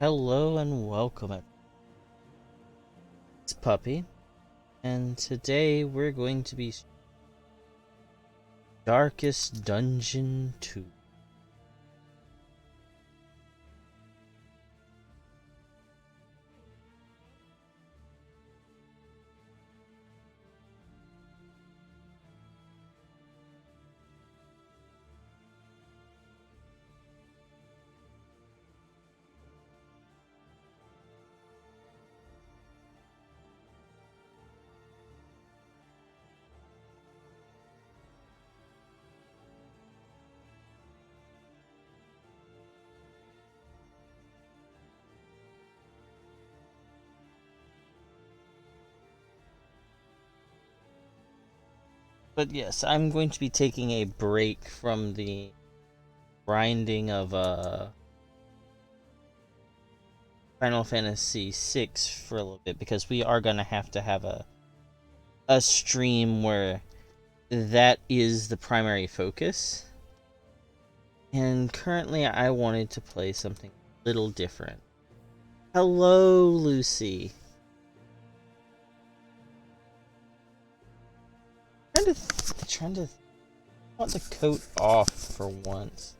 Hello and welcome. It's Puppy, and today we're going to be Darkest Dungeon 2. But yes, I'm going to be taking a break from the grinding of Final Fantasy VI for a little bit because we are going to have a stream where that is the primary focus. And currently I wanted to play something a little different. Hello, Lucy. Trying to want the coat off for once.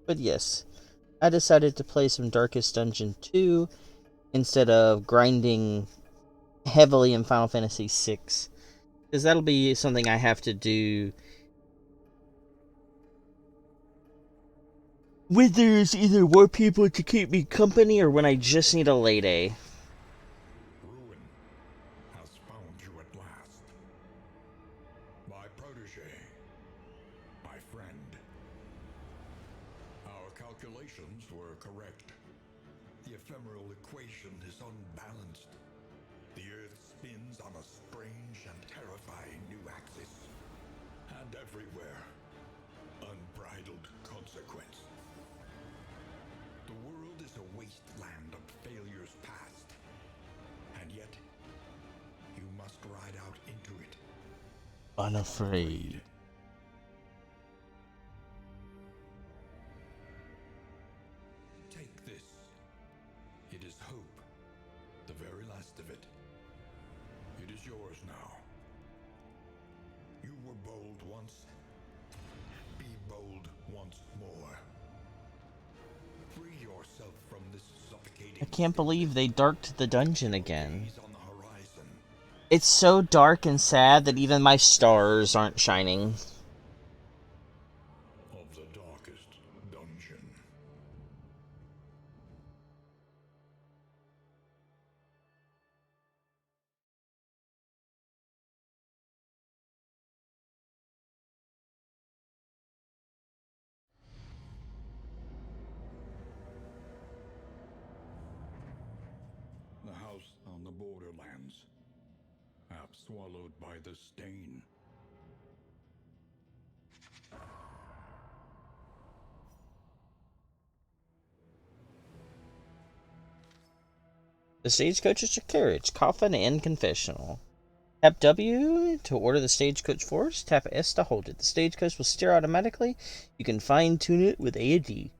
But yes, I decided to play some Darkest Dungeon 2 instead of grinding heavily in Final Fantasy VI. Because that'll be something I have to do when there's either more people to keep me company or when I just need a lay day. Ruin has found you at last. My protege, my friend. Our calculations were correct. The ephemeral equation is unbalanced. The Earth spins on a strange and terrifying new axis. And everywhere, unbridled consequence. The world is a wasteland of failures past. And yet, you must ride out into it. Unafraid. Take this. It is hope. The very last of it. It is yours now. You were bold once. Be bold once more. Free yourself from this suffocating. I can't believe they darked the dungeon again. Gaze on the horizon. It's so dark and sad that even my stars aren't shining. Of the darkest dungeon. The house on the borderlands. Half swallowed by the stain. The stagecoach is your carriage, coffin, and confessional. Tap W to order the stagecoach force. Tap S to hold it. The stagecoach will steer automatically. You can fine tune it with A and D.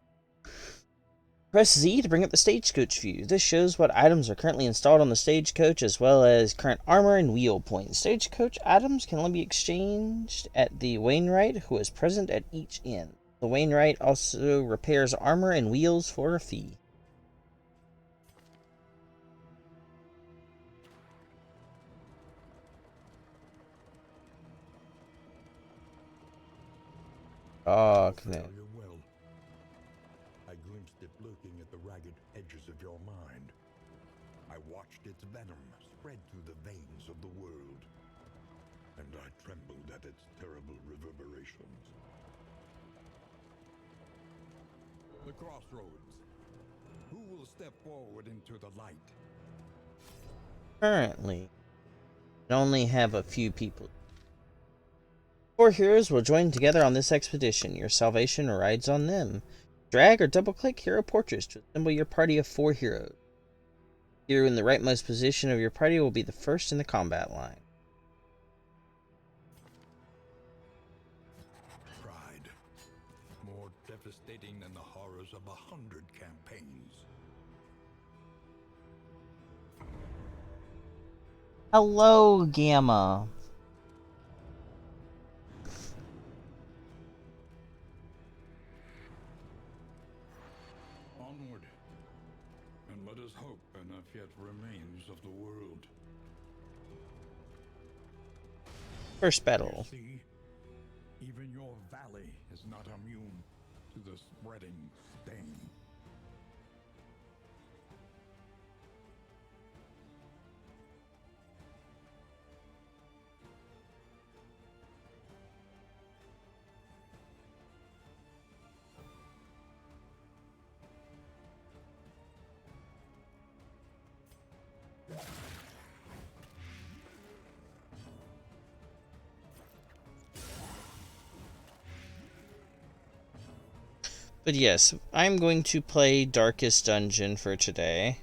Press Z to bring up the stagecoach view. This shows what items are currently installed on the stagecoach as well as current armor and wheel points. Stagecoach items can only be exchanged at the Wainwright, who is present at each inn. The Wainwright also repairs armor and wheels for a fee. Oh, Knut. Well, I glimpsed it lurking at the ragged edges of your mind. I watched its venom spread through the veins of the world, and I trembled at its terrible reverberations. The crossroads. Who will step forward into the light? Currently, you can only have a few people. 4 heroes will join together on this expedition. Your salvation rides on them. Drag or double-click Hero Portraits to assemble your party of 4 heroes. The hero in the rightmost position of your party will be the first in the combat line. Pride. More devastating than the horrors of 100 campaigns. Hello, Gamma. Onward. And let us hope enough yet remains of the world. First battle. See, even your valley is not immune to the spreading stain. But yes, I'm going to play Darkest Dungeon for today,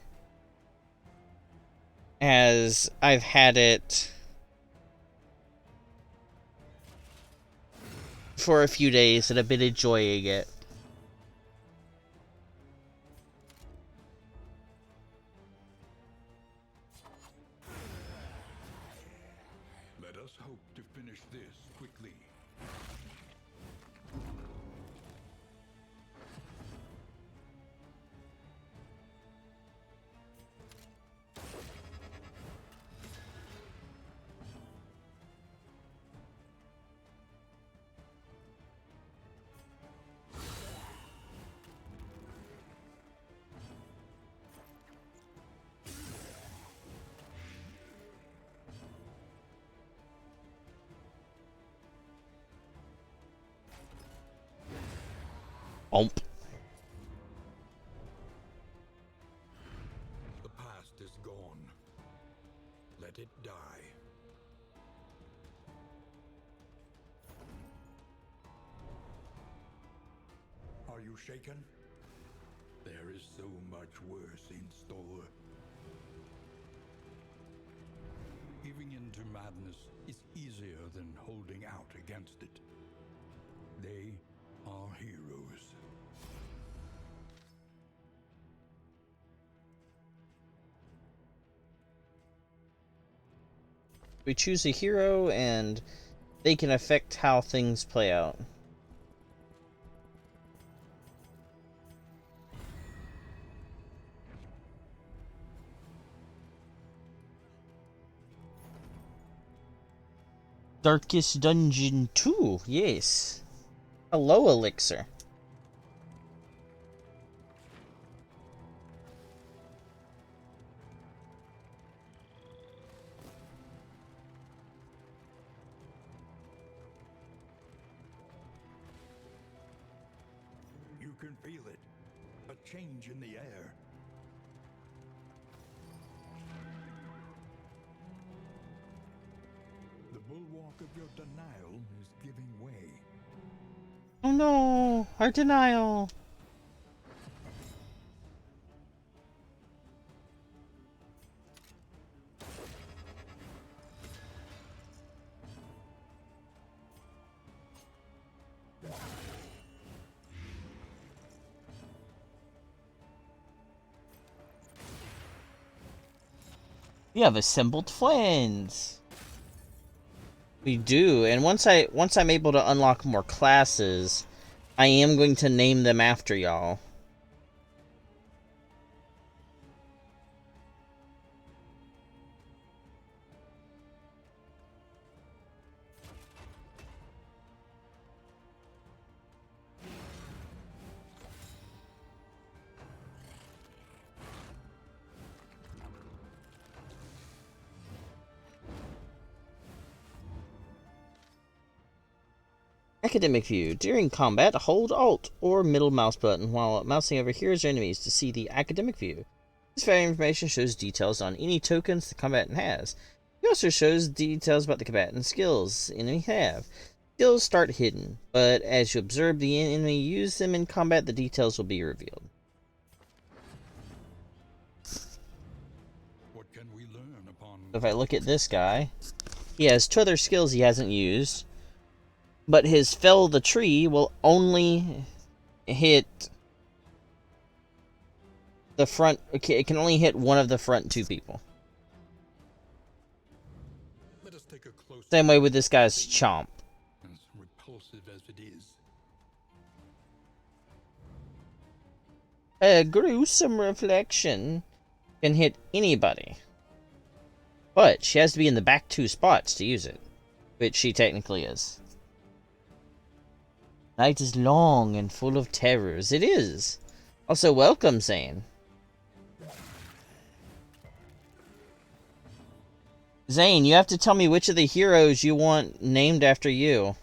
as I've had it for a few days and I've been enjoying it. Let us hope to finish this quickly. Omp. The past is gone. Let it die. Are you shaken? There is so much worse in store. Giving in to madness is easier than holding out against it. They are heroes. We choose a hero and they can affect how things play out. Darkest Dungeon 2, yes. Hello, Elixir. You can feel it. A change in the air. The bulwark of your denial is giving way. Oh no, our denial. We have assembled twins. We do, and once I'm able to unlock more classes, I am going to name them after y'all. Academic View. During combat, hold Alt or middle mouse button while mousing over heroes or enemies to see the Academic View. This value information shows details on any tokens the combatant has. It also shows details about the combatant's skills the enemy have. Skills start hidden, but as you observe the enemy use them in combat, the details will be revealed. What can we learn upon... If I look at this guy, he has 2 other skills he hasn't used, but his Fell the Tree will only hit the front. It can only hit one of the front 2 people. Let us take a closer... Same way with this guy's Chomp. As repulsive as it is. A gruesome reflection can hit anybody, but she has to be in the back 2 spots to use it, which she technically is. Night is long and full of terrors. It is. Also, welcome, Zane. Zane, you have to tell me which of the heroes you want named after you.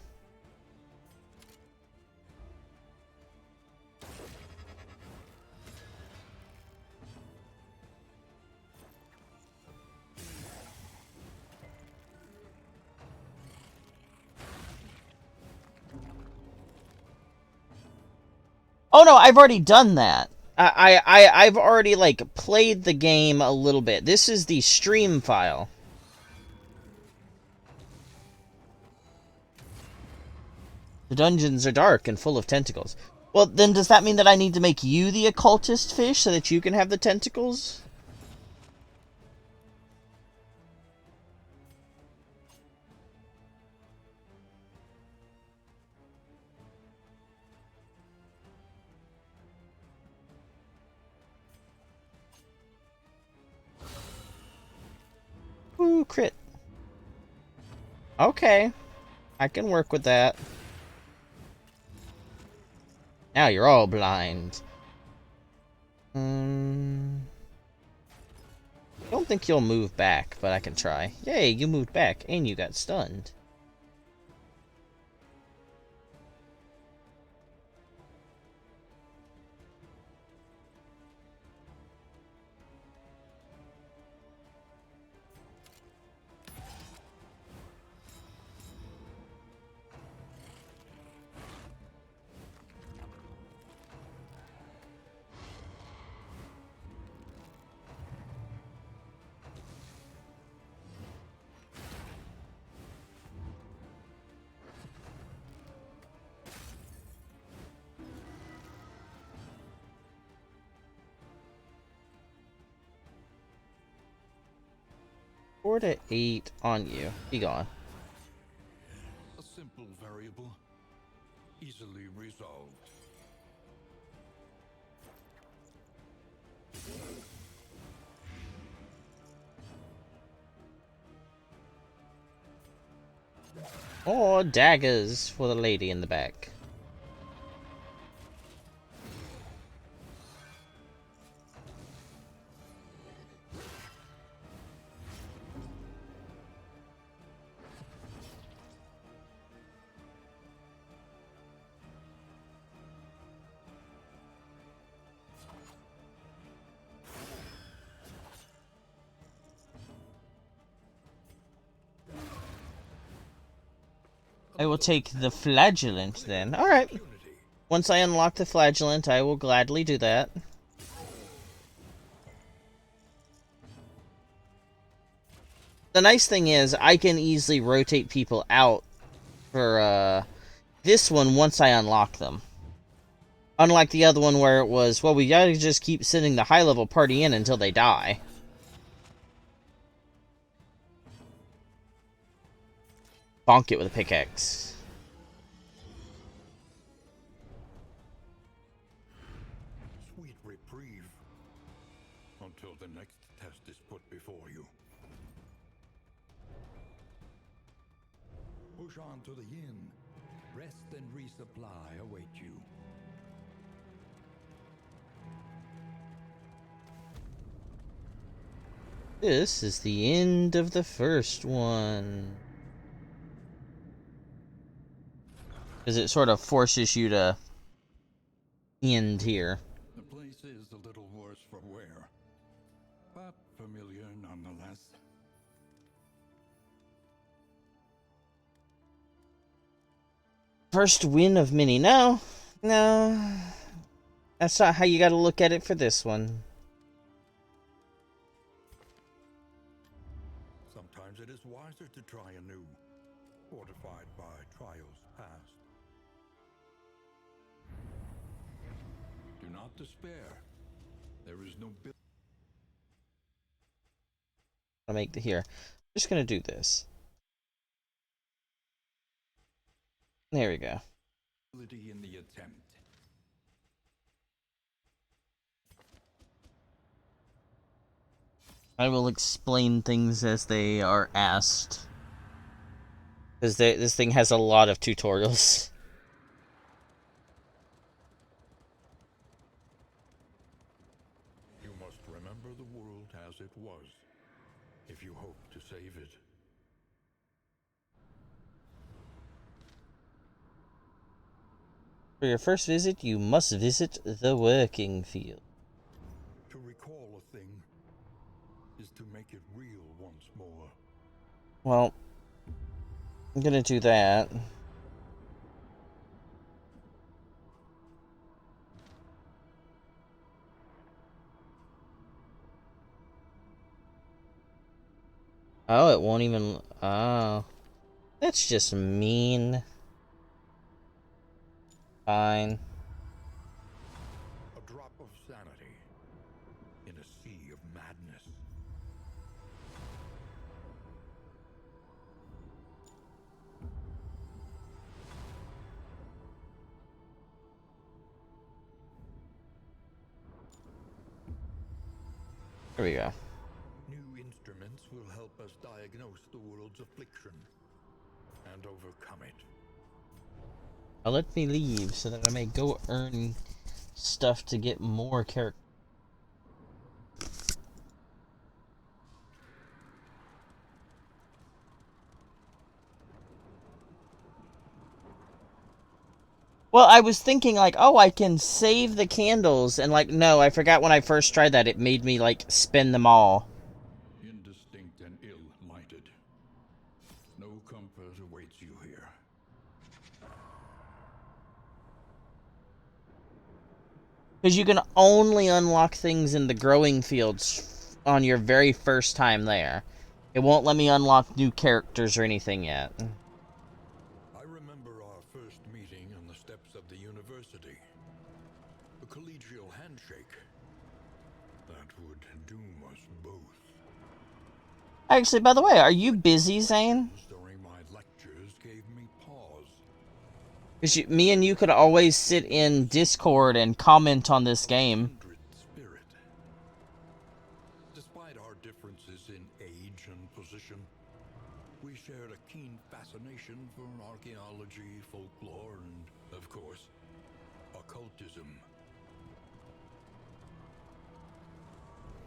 Oh no, I've already done that. I've already, like, played the game a little bit. This is the stream file. The dungeons are dark and full of tentacles. Well, then does that mean that I need to make you the occultist fish so that you can have the tentacles? Ooh, crit. Okay. I can work with that. Now you're all blind. I don't think you'll move back, but I can try. Yay, you moved back, and you got stunned. Four to 8 on you. Be gone. A simple variable, easily resolved. Or daggers for the lady in the back. I will take the flagellant then. Alright. Once I unlock the flagellant, I will gladly do that. The nice thing is, I can easily rotate people out for this one once I unlock them. Unlike the other one where it was, well, we gotta just keep sending the high-level party in until they die. Bonk it with a pickaxe. Sweet reprieve. Until the next test is put before you. Push on to the inn. Rest and resupply await you. This is the end of the first one. Because it sort of forces you to end here. The place is a little worse for wear. familiar nonetheless. First win of many. No. No. That's not how you gotta look at it for this one. Sometimes it is wiser to try anew, fortified by trials past. Do not despair. There is no I'll make the here. I'm just gonna do this. There we go. ability in the attempt. I will explain things as they are asked. Because this thing has a lot of tutorials. You must remember the world as it was, if you hope to save it. For your first visit, you must visit the working field. To recall a thing is to make it real once more. Well, I'm gonna do that. Oh, it won't even... Oh. That's just mean. Fine. A drop of sanity in a sea of madness. Here we go. New instruments will help us diagnose the world's affliction and overcome it. Now let me leave so that I may go earn stuff to get more character. Well, I was thinking like, oh, I can save the candles, and like, no, I forgot when I first tried that, it made me like spend them all. Indistinct and ill-lighted. No comfort awaits you here. Because you can only unlock things in the growing fields on your very first time there. It won't let me unlock new characters or anything yet. I remember our first meeting on the steps of the university. A collegial handshake that would doom us both. Actually, by the way, are you busy, Zane? During my lectures gave me pause. Because me and you could always sit in Discord and comment on this game. Kindred spirit. Despite our differences in age and position, we shared a keen fascination for archaeology, folklore, and, of course, occultism.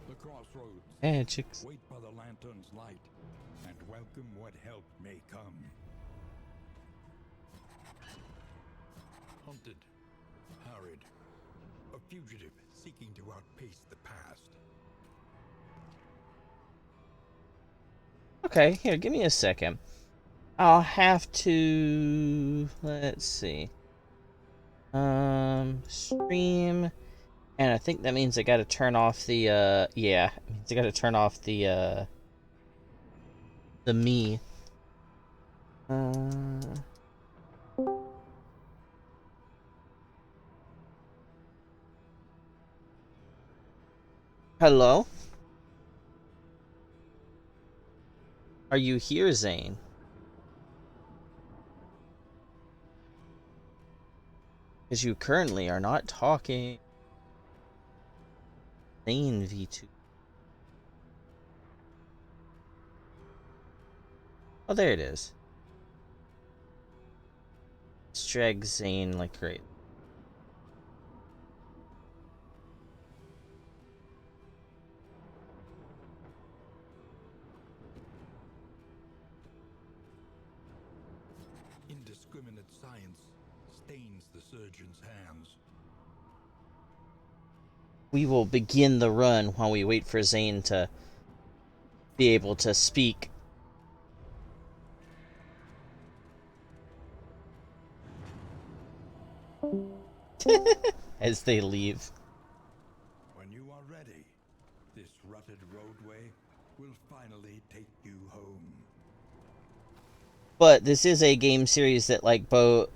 The crossroads. Hey, chicks. Wait by the lantern's light, and welcome what help may come. Hunted, harried, a fugitive seeking to outpace the past. Okay, here, give me a second. I'll have to... Let's see. Stream... And I think that means I gotta turn off the, yeah. It means I gotta turn off the me. Hello? Are you here, Zane? Because you currently are not talking. Zane V2. Oh, there it is. Let's drag Zane like great. Indiscriminate science stains the surgeon's hands. We will begin the run while we wait for Zane to be able to speak. As they leave. When you are ready, this rutted roadway will finally take you home. But this is a game series that, like, both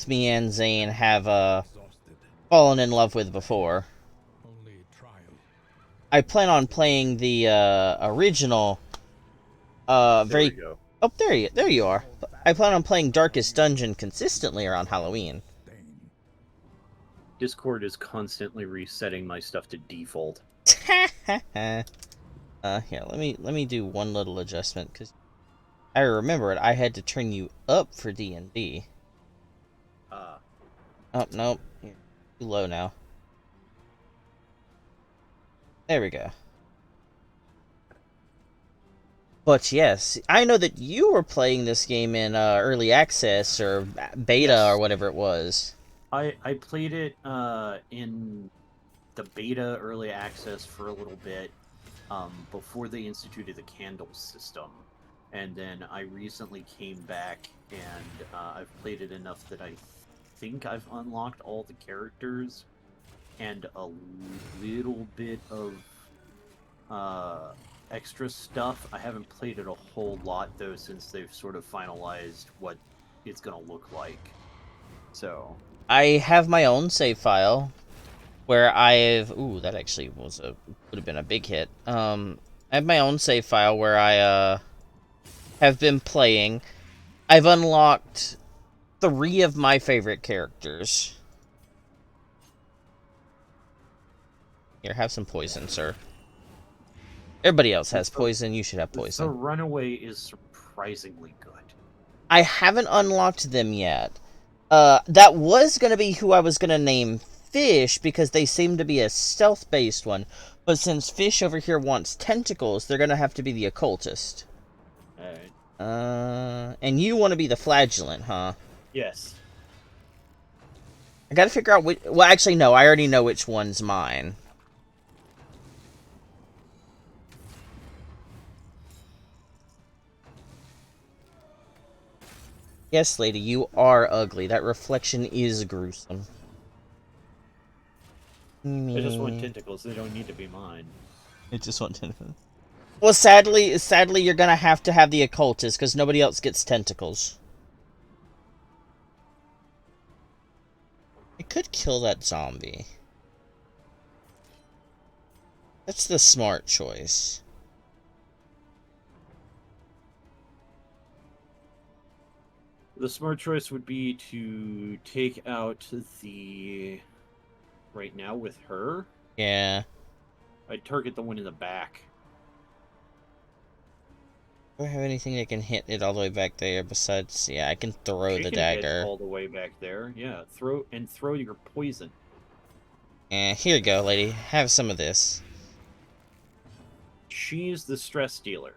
me and Zane have Exhausted. fallen in love with before. Only trial. I plan on playing the original. There we Very. go. Oh, there you are. I plan on playing Darkest Dungeon consistently around Halloween. Stain. Discord is constantly resetting my stuff to default. Here, let me do one little adjustment because I remembered I had to turn you up for D&D. Oh, nope. Here, too low now. There we go. But yes, I know that you were playing this game in early access or beta Yes. or whatever it was. I played it in the beta early access for a little bit before they instituted the candle system, and then I recently came back and I've played it enough that I think I've unlocked all the characters and a little bit of extra stuff. I haven't played it a whole lot though since they've sort of finalized what it's gonna look like. So I have my own save file where I've that actually would have been a big hit. I have my own save file where I have been playing. I've unlocked 3 of my favorite characters. Here, have some poison, sir. Everybody else has poison. You should have the poison. Runaway is surprisingly good. I haven't unlocked them yet. That was going to be who I was going to name Fish, because they seem to be a stealth-based one. But since Fish over here wants tentacles, they're going to have to be the occultist. Alright. And you want to be the flagellant, huh? Yes. I gotta figure out which... Well, actually, no. I already know which one's mine. Yes, lady, you are ugly. That reflection is gruesome. I just want tentacles. They don't need to be mine. I just want tentacles. Well, sadly, you're gonna have to have the occultist, because nobody else gets tentacles. I could kill that zombie. That's the smart choice. The smart choice would be to take out the... Right now with her, Yeah. I'd target the one in the back. Do I have anything that can hit it all the way back there besides... Yeah, I can throw She the can hit dagger. all the way back there. Yeah, throw your poison. Here you go, lady. Have some of this. She's the stress dealer.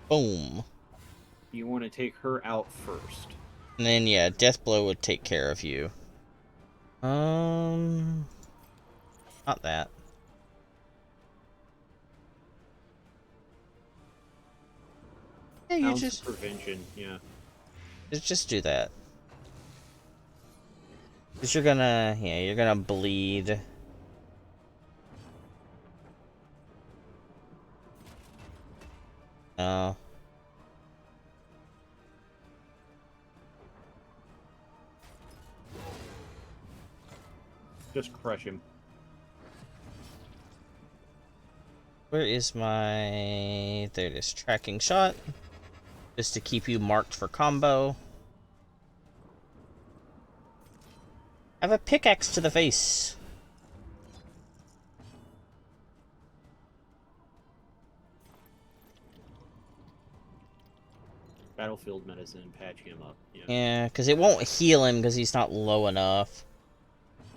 Boom. You want to take her out first. And then, yeah, Death Blow would take care of you. Not that. Yeah, you Ounce just... of prevention, yeah. Just do that. Because you're gonna... Yeah, you're gonna bleed. No. Just crush him. Where is my... There it is. Tracking shot. Just to keep you marked for combo. Have a pickaxe to the face. Battlefield medicine, patch him up. Yeah, because it won't heal him because he's not low enough.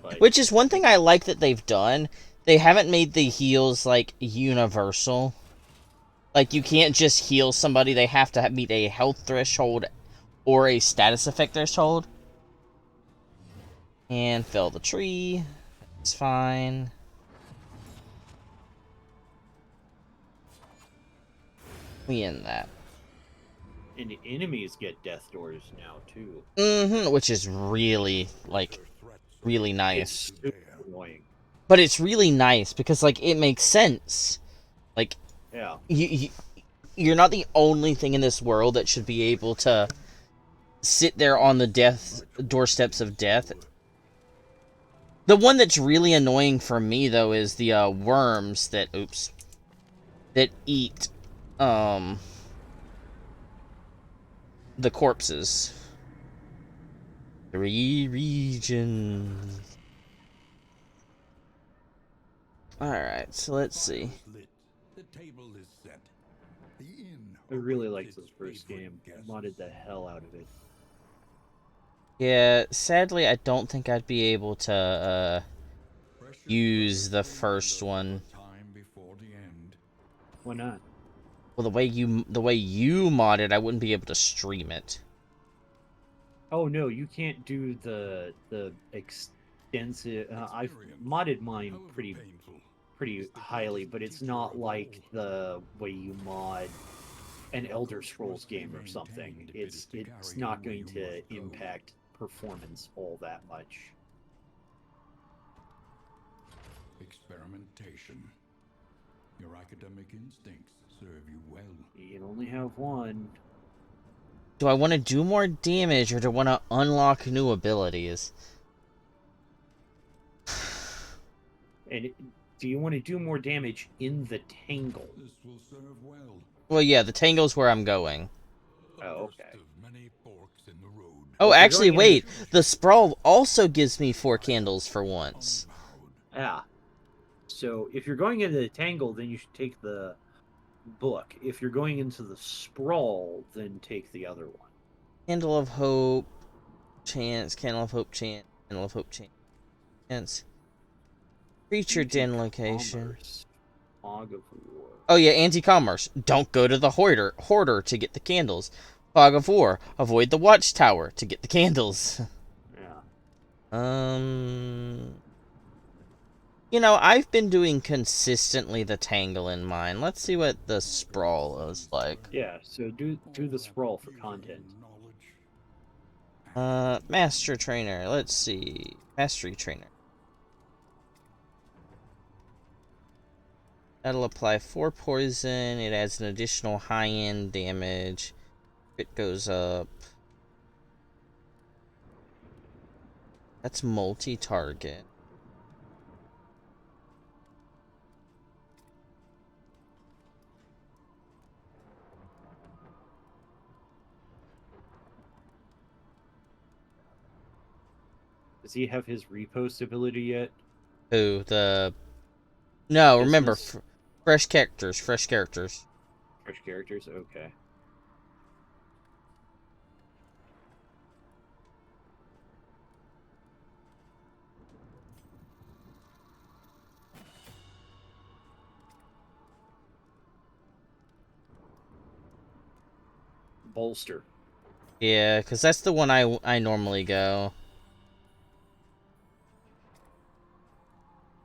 But Which is one thing I like that they've done. They haven't made the heals, like, universal. Like, you can't just heal somebody. They have to meet a health threshold or a status effect threshold. And fell the tree. It's fine. We end that. And enemies get death doors now too. Which is really, like, really nice. It's super annoying. But it's really nice because, like, it makes sense. Like, Yeah. you're not the only thing in this world that should be able to sit there on the doorsteps of death. The one that's really annoying for me, though, is the worms that eat the corpses. 3 regions. Alright, so let's see. The table is set. The inn I really liked awaits this its first favorite game. guests. Modded the hell out of it. Yeah, sadly, I don't think I'd be able to Precious use the brothers first remind us one. of a time before the end. Why not? Well, the way you mod it, I wouldn't be able to stream it. Oh no, you can't do the extensive. I've Experience, modded mine however pretty painful, is the highly, greatest but it's teacher not of like all. the way you mod an Elder Coach Scrolls must be game or something. maintained if it is to It's carry not on where going you to must go. impact performance all that much. Experimentation. Your academic instincts serve you well. You can only have one. Do I want to do more damage or do I want to unlock new abilities? And do you want to do more damage in the Tangle? This will serve well. Well, yeah, the Tangle's where I'm going. The Oh, first okay. of many forks in the road. Oh, Well, if you're actually, going into- wait. The Sprawl also gives me 4 candles for once. Unbowed. Yeah. So if you're going into the Tangle, then you should take the book. If you're going into the Sprawl, then take the other one. Candle of Hope, Chance, Candle of Hope, Chance, Candle of Hope, Chance. Creature Den location. Anti-commerce. Fog of War. Oh yeah, anti-commerce. Don't go to the hoarder to get the candles. Fog of War. Avoid the watchtower to get the candles. Yeah. You know, I've been doing consistently the Tangle in mine. Let's see what the Sprawl is like. Yeah, so do the Sprawl for content. Master Trainer. Let's see. Mastery Trainer. That'll apply 4 poison. It adds an additional high-end damage. It goes up. That's multi-target. Does he have his repost ability yet? Who, the... No, remember, Business? fresh characters, fresh characters. Fresh characters? Okay. Bolster. Yeah, because that's the one I normally go.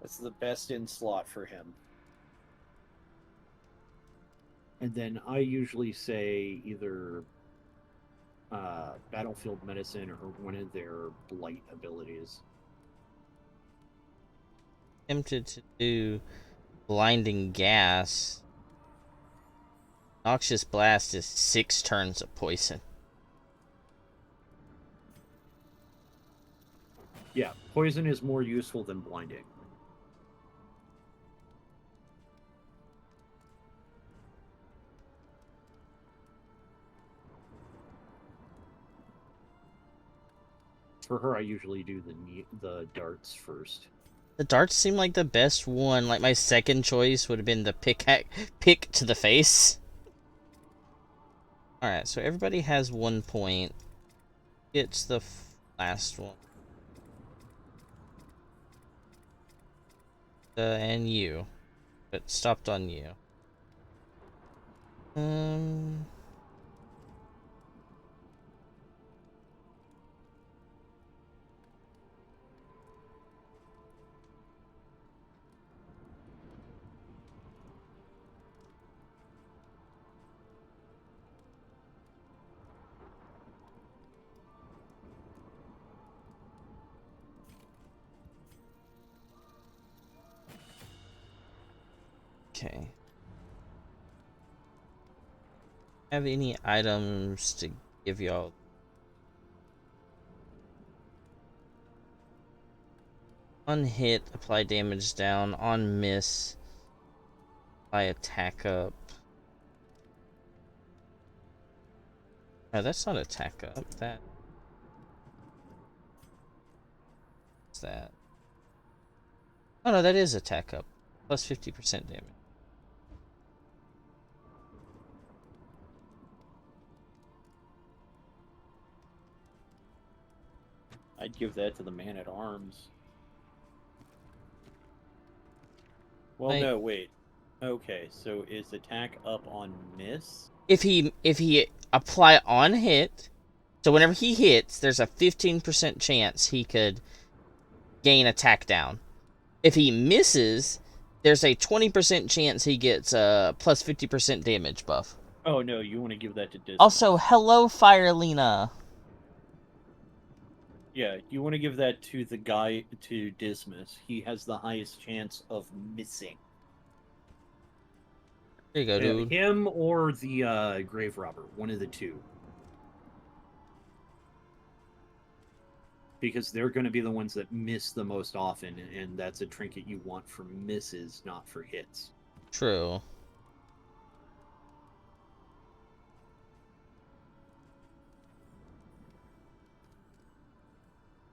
That's the best in slot for him. And then I usually say either Battlefield Medicine or one of their Blight abilities. Tempted to do Blinding Gas. Noxious Blast is 6 turns of poison. Yeah, poison is more useful than blinding. For her, I usually do the darts first. The darts seem like the best one. Like, my second choice would have been the pick to the face. Alright, so everybody has 1 point. It's the last one. And you. But stopped on you. Okay. Have any items to give y'all? On hit, apply damage down. On miss, apply attack up. No, that's not attack up. That's that. Oh no, that is attack up. Plus 50% damage. I'd give that to the man-at-arms. Well, Like, no, wait. Okay, so is attack up on miss? if he apply on hit, so whenever he hits, there's a 15% chance he could gain attack down. If he misses, there's a 20% chance he gets a plus 50% damage buff. Oh no, you want to give that to Dismas. Also, hello, Firelina. Yeah, you want to give that to the guy, to Dismas. He has the highest chance of missing. There you go, dude. Him or the grave robber, one of the two. Because they're going to be the ones that miss the most often, and that's a trinket you want for misses, not for hits. True.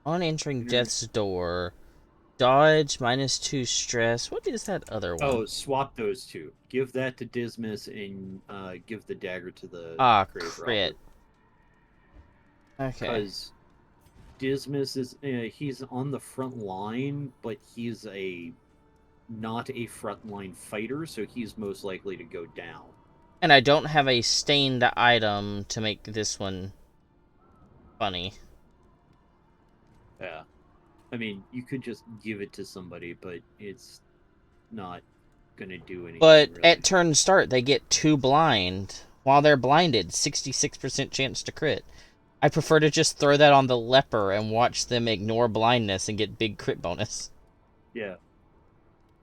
On entering death's door, dodge -2 stress. What is that other one? Oh, swap those two. Give that to Dismas and give the dagger to the grave crit. robber. Okay. Because Dismas is he's on the front line, but he's not a frontline fighter, so he's most likely to go down. And I don't have a stained item to make this one funny. Yeah. I mean, you could just give it to somebody, but it's not gonna do anything. But really. at turn start, they get 2 blind. While they're blinded, 66% chance to crit. I prefer to just throw that on the leper and watch them ignore blindness and get big crit bonus. Yeah.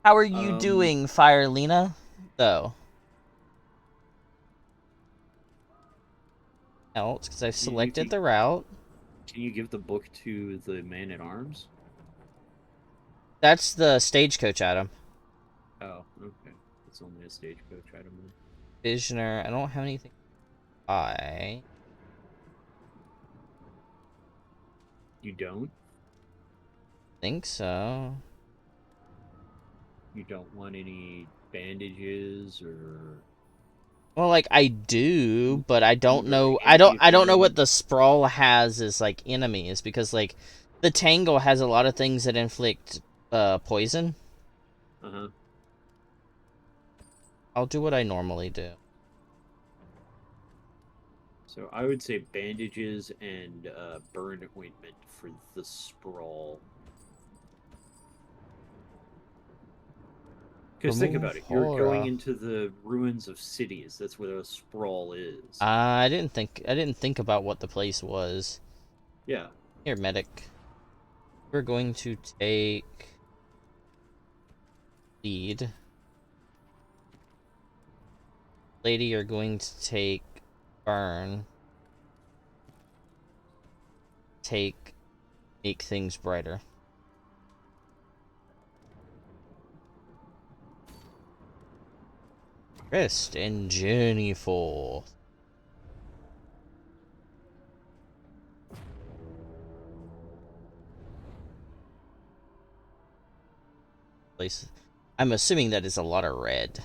How are you doing, Firelina? Though. Else, because I've selected the route. Can you give the book to the man-at-arms? That's the stagecoach item. Oh, okay. It's only a stagecoach item. Visioner. I don't have anything. You don't? Think so. You don't want any bandages or... Well, like I do, but I don't know. I don't know what the sprawl has as like enemies, because like the Tangle has a lot of things that inflict poison. Uh-huh. I'll do what I normally do. So I would say bandages and burn ointment for the sprawl. Because think about it, you're going into the ruins of cities. That's where a sprawl is. I didn't think about what the place was. Yeah. Here, medic. We're going to take lead. Lady, you're going to take burn. Take make things brighter. Rest and journey forth. Place. I'm assuming that is a lot of red.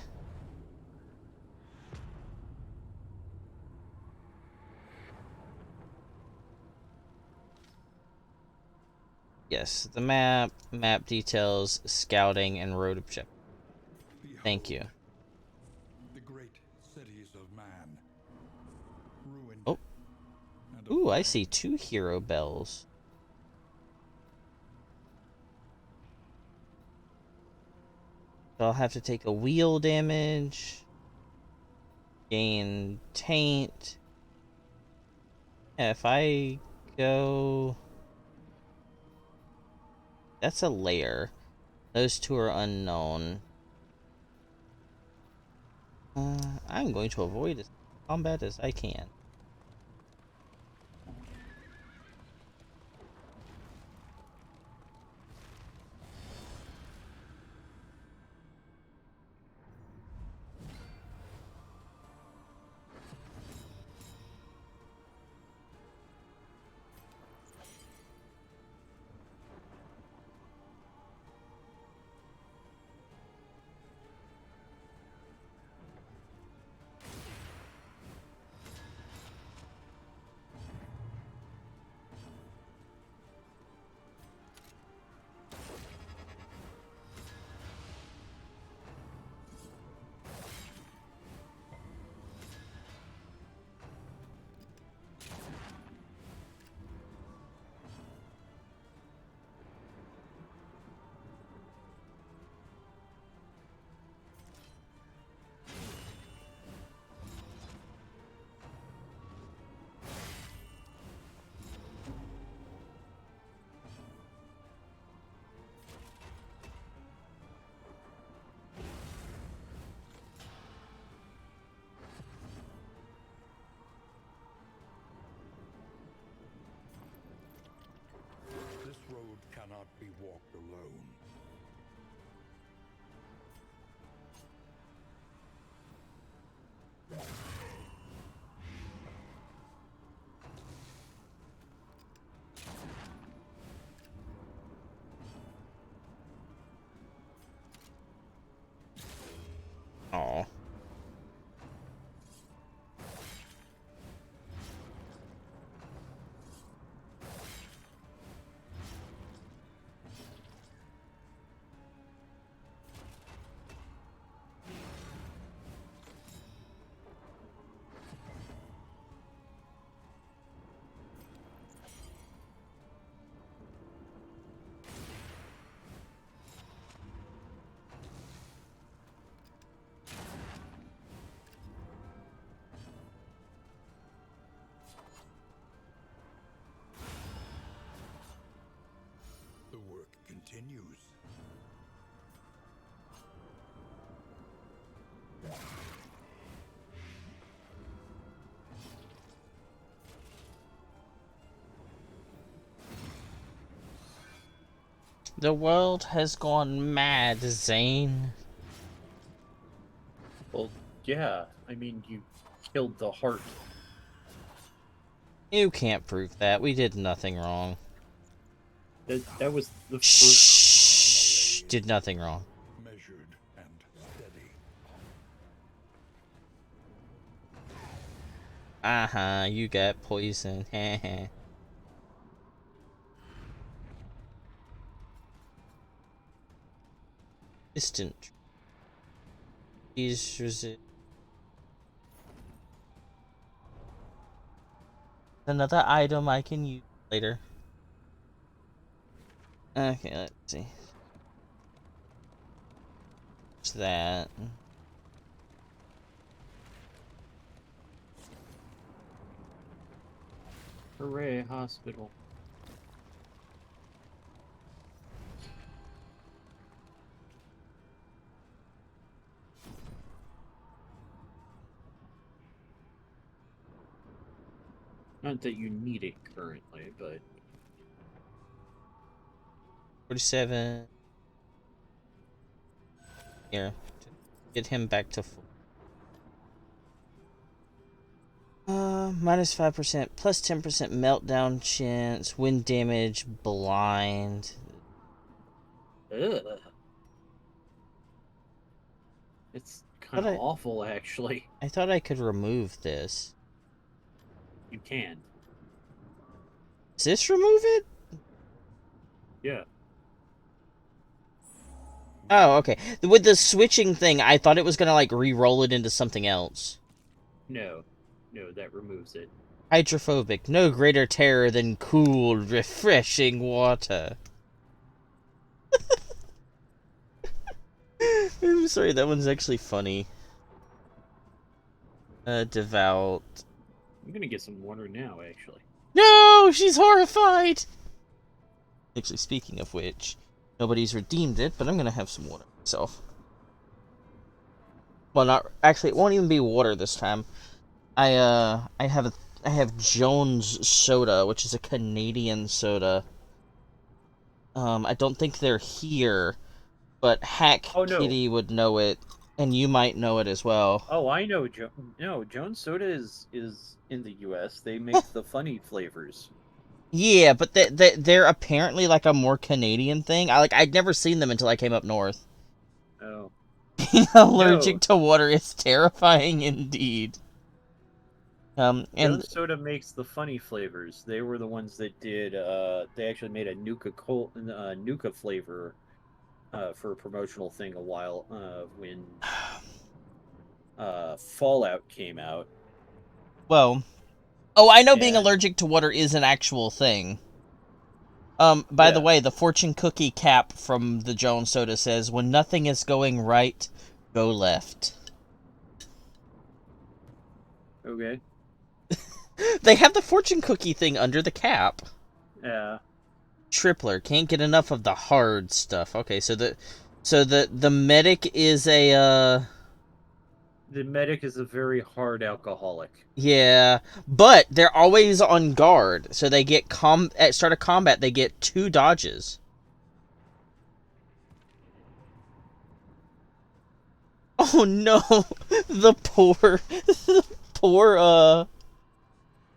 Yes, the map details, scouting, and road objective. Thank you. The great cities of man. Ruined. Oh. Ooh, I see 2 hero bells. I'll have to take a wheel damage. Gain taint. Yeah, if I go... That's a layer. Those 2 are unknown. I'm going to avoid as combat as I can. This road cannot be walked alone. Oh. The work continues. The world has gone mad, Zane. Well, yeah. I mean, you killed the heart. You can't prove that. We did nothing wrong. That was the first. Shh. Did nothing wrong. Measured and steady. Uh-huh, you got poison. Heh. Distant. Is resist. Another item I can use later. Okay, let's see. What's that? Hooray, hospital. Not that you need it currently, but 47. Here. Get him back to full. Minus 5%, plus 10% meltdown chance, wind damage, blind. ugh. It's kind But of awful, actually. I thought I could remove this. You can. Does this remove it? Yeah. Oh, okay. With the switching thing, I thought it was gonna, like, re-roll it into something else. No. No, that removes it. Hydrophobic. No greater terror than cool, refreshing water. I'm sorry, that one's actually funny. Devout. I'm gonna get some water now, actually. No! She's horrified! Actually, speaking of which, nobody's redeemed it, but I'm gonna have some water myself. Well, not actually. It won't even be water this time. I have Jones Soda, which is a Canadian soda. I don't think they're here, but Hack Oh no. Kitty would know it, and you might know it as well. Oh, I know. No, Jones Soda is in the U.S. They make the funny flavors. Yeah, but they're apparently like a more Canadian thing. I'd never seen them until I came up north. Oh Being no, allergic to water is terrifying indeed. And Jones Soda makes the funny flavors. They were the ones that did. They actually made a Nuka flavor for a promotional thing a while when Fallout came out. well, oh, I know being And allergic to water is an actual thing. By the yeah, way, the fortune cookie cap from the Jones Soda says, "When nothing is going right, go left." okay, They have the fortune cookie thing under the cap. yeah. Tripler can't get enough of the hard stuff. Okay, so the medic is a The medic is a very hard alcoholic. yeah, but they're always on guard. So they get at start of combat they get 2 dodges. Oh no, the poor,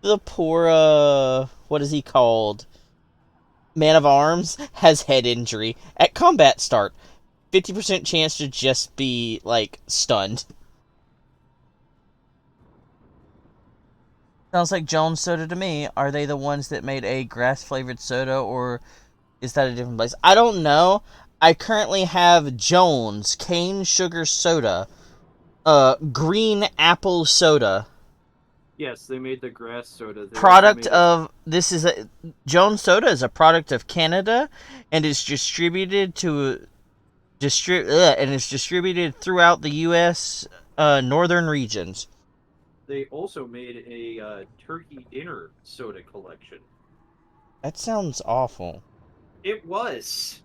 the poor what is he called? Man of Arms has head injury at combat start. 50% chance to just be like stunned. Sounds like Jones Soda to me. Are they the ones that made a grass flavored soda, or is that a different place? I don't know. I currently have Jones cane sugar soda, green apple soda. Yes, they made the grass soda. They also Product made a. of this is a Jones Soda is a product of Canada, and is distributed to and is distributed throughout the U.S. Northern regions. They also made a turkey dinner soda collection. That sounds awful. It was.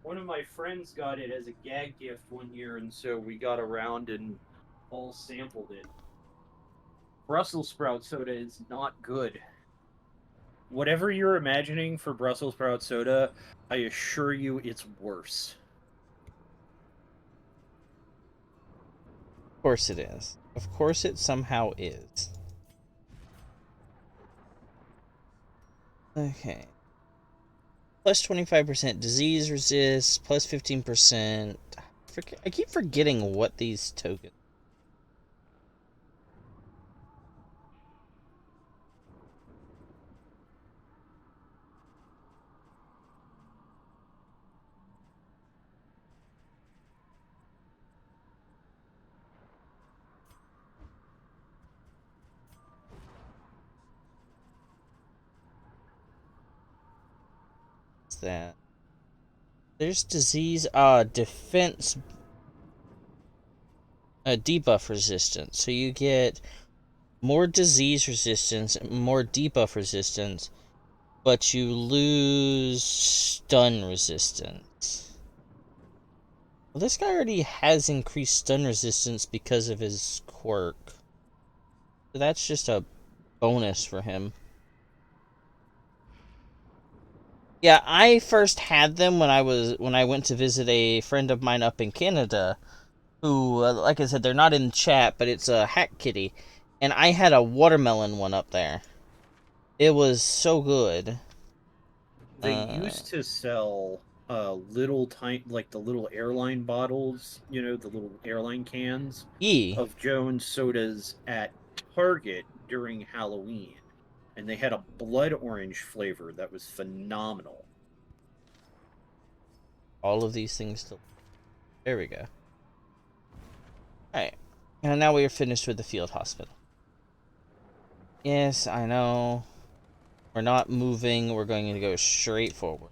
One of my friends got it as a gag gift one year, and so we got around and all sampled it. Brussels sprout soda is not good. Whatever you're imagining for Brussels sprout soda, I assure you it's worse. Of course it is. Of course it somehow is. Okay. Plus 25% disease resist, plus 15%. I keep forgetting what these tokens. What's that? There's disease, defense, debuff resistance. So you get more disease resistance, more debuff resistance, but you lose stun resistance. Well, this guy already has increased stun resistance because of his quirk. So that's just a bonus for him. Yeah, I first had them when I went to visit a friend of mine up in Canada, who, like I said, they're not in chat, but it's a Hack Kitty, and I had a watermelon one up there. It was so good. They used to sell little tiny, like the little airline bottles, the little airline cans E. of Jones sodas at Target during Halloween. And they had a blood orange flavor that was phenomenal. All of these things to. There we go. Alright. And now we are finished with the field hospital. Yes, I know. We're not moving. We're going to go straight forward.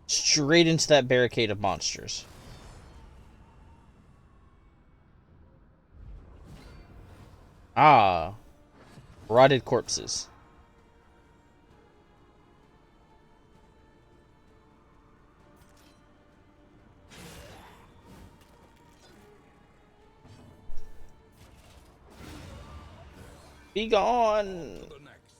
Straight into that barricade of monsters. Ah. Rotted corpses. Be To gone! the next.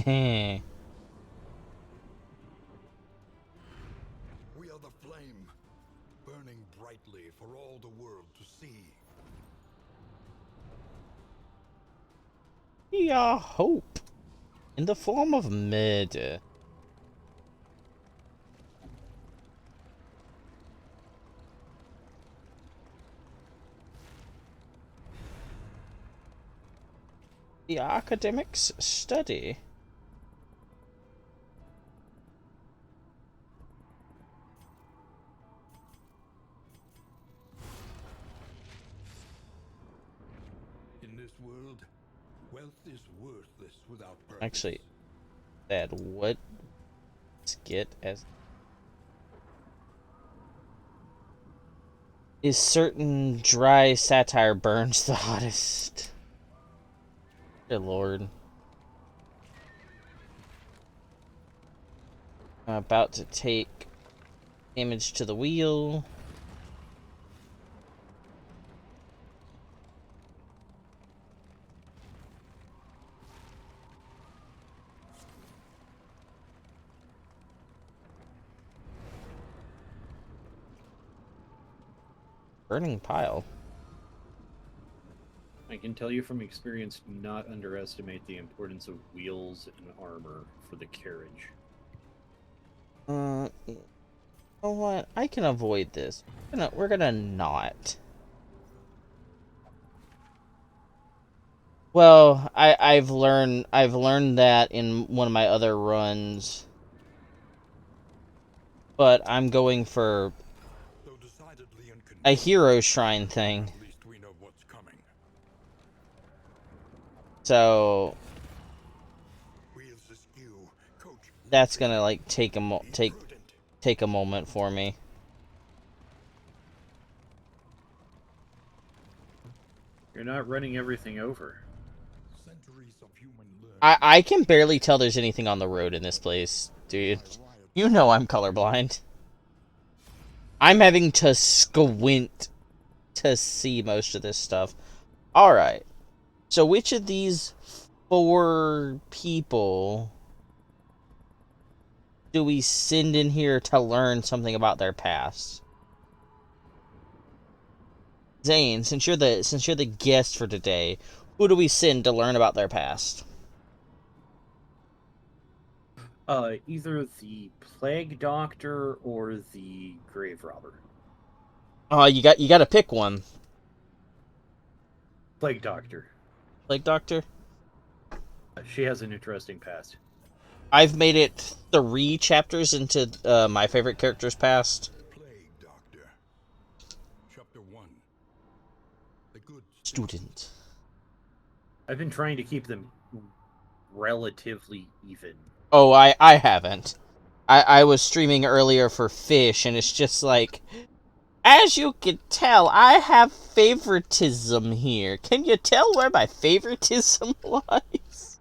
Heh. We are the flame, burning brightly for all the world to see. We are hope in the form of murder. The academics study. In this world, wealth is worthless without purpose. Actually, Dad, what skit as is certain dry satire burns the hottest? Good lord. I'm about to take damage to the wheel. Burning pile. I can tell you from experience, do not underestimate the importance of wheels and armor for the carriage. You know what? I can avoid this. We're gonna not. Well, I've learned that in one of my other runs. But I'm going for Though decidedly a inconvenient, hero shrine thing. at least we know what's coming. So Wheels askew. Coach, that's gonna like take a be prudent. take a moment for me. You're not running everything over. Centuries of human learning. I can barely tell there's anything on the road in this place, dude. You know I'm colorblind. I'm having to squint to see most of this stuff. Alright. So which of these 4 people do we send in here to learn something about their past? Zane, since you're the guest for today, who do we send to learn about their past? Either the plague doctor or the grave robber. You got to pick one. Plague doctor. Plague Doctor? She has an interesting past. I've made it 3 chapters into my favorite character's past. Plague Doctor. Chapter 1. The good Student. I've been trying to keep them relatively even. Oh, I haven't. I was streaming earlier for Fish, and it's just like, as you can tell, I have favoritism here. Can you tell where my favoritism lies?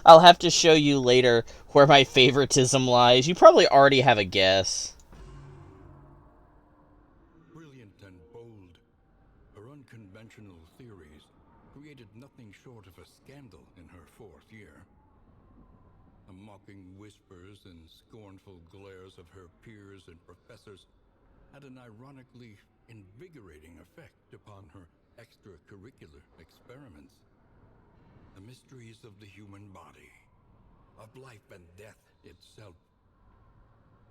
I'll have to show you later where my favoritism lies. You probably already have a guess. Brilliant and bold, her unconventional theories created nothing short of a scandal in her 4th year. The mocking whispers and scornful glares of her peers and professors had an ironically invigorating effect upon her extracurricular experiments. The mysteries of the human body, of life and death itself,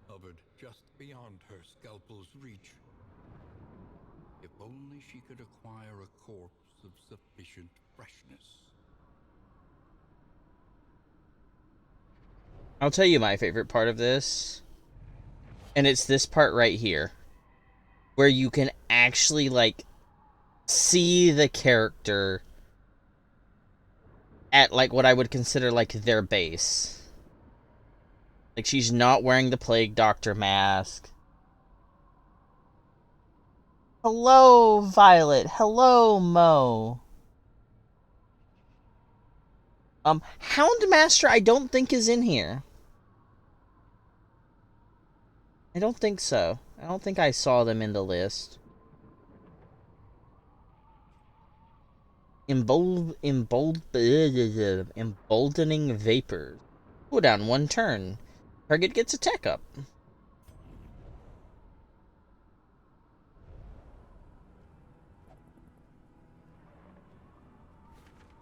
hovered just beyond her scalpel's reach. If only she could acquire a corpse of sufficient freshness. I'll tell you my favorite part of this. And it's this part right here. Where you can actually, like, see the character at, like, what I would consider, like, their base. Like, she's not wearing the Plague Doctor mask. Hello, Violet. Hello, Mo. Houndmaster I don't think is in here. I don't think so. I don't think I saw them in the list. Emboldening Vapors. Cooldown 1 turn. Target gets a tech up.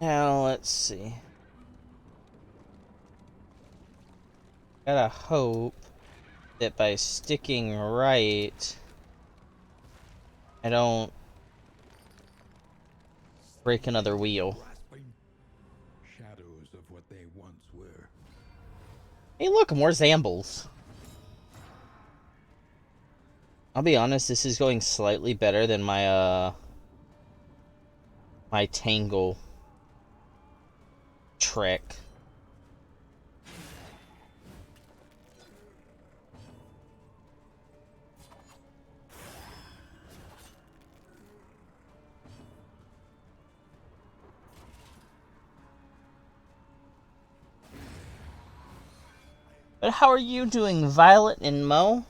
Now, let's see. Gotta hope that by sticking right, I don't break another wheel. Grasping shadows of what they once were. Hey, look, more Zambles. I'll be honest, this is going slightly better than my, my Tangle trick. But how are you doing, Violet and Mo?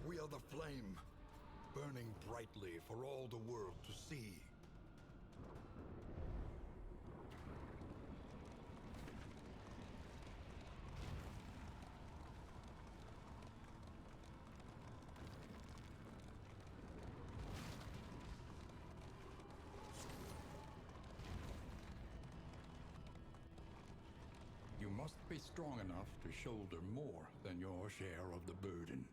We are the flame, burning brightly for all the world to see. You must be strong enough to shoulder more than your share of the burden.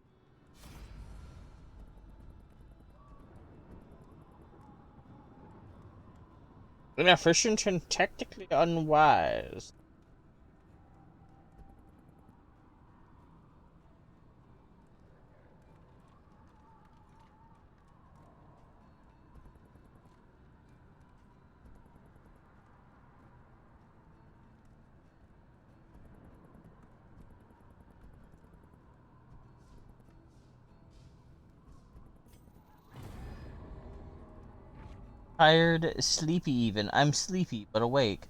Inefficient and tactically unwise. Tired, sleepy even. I'm sleepy, but awake.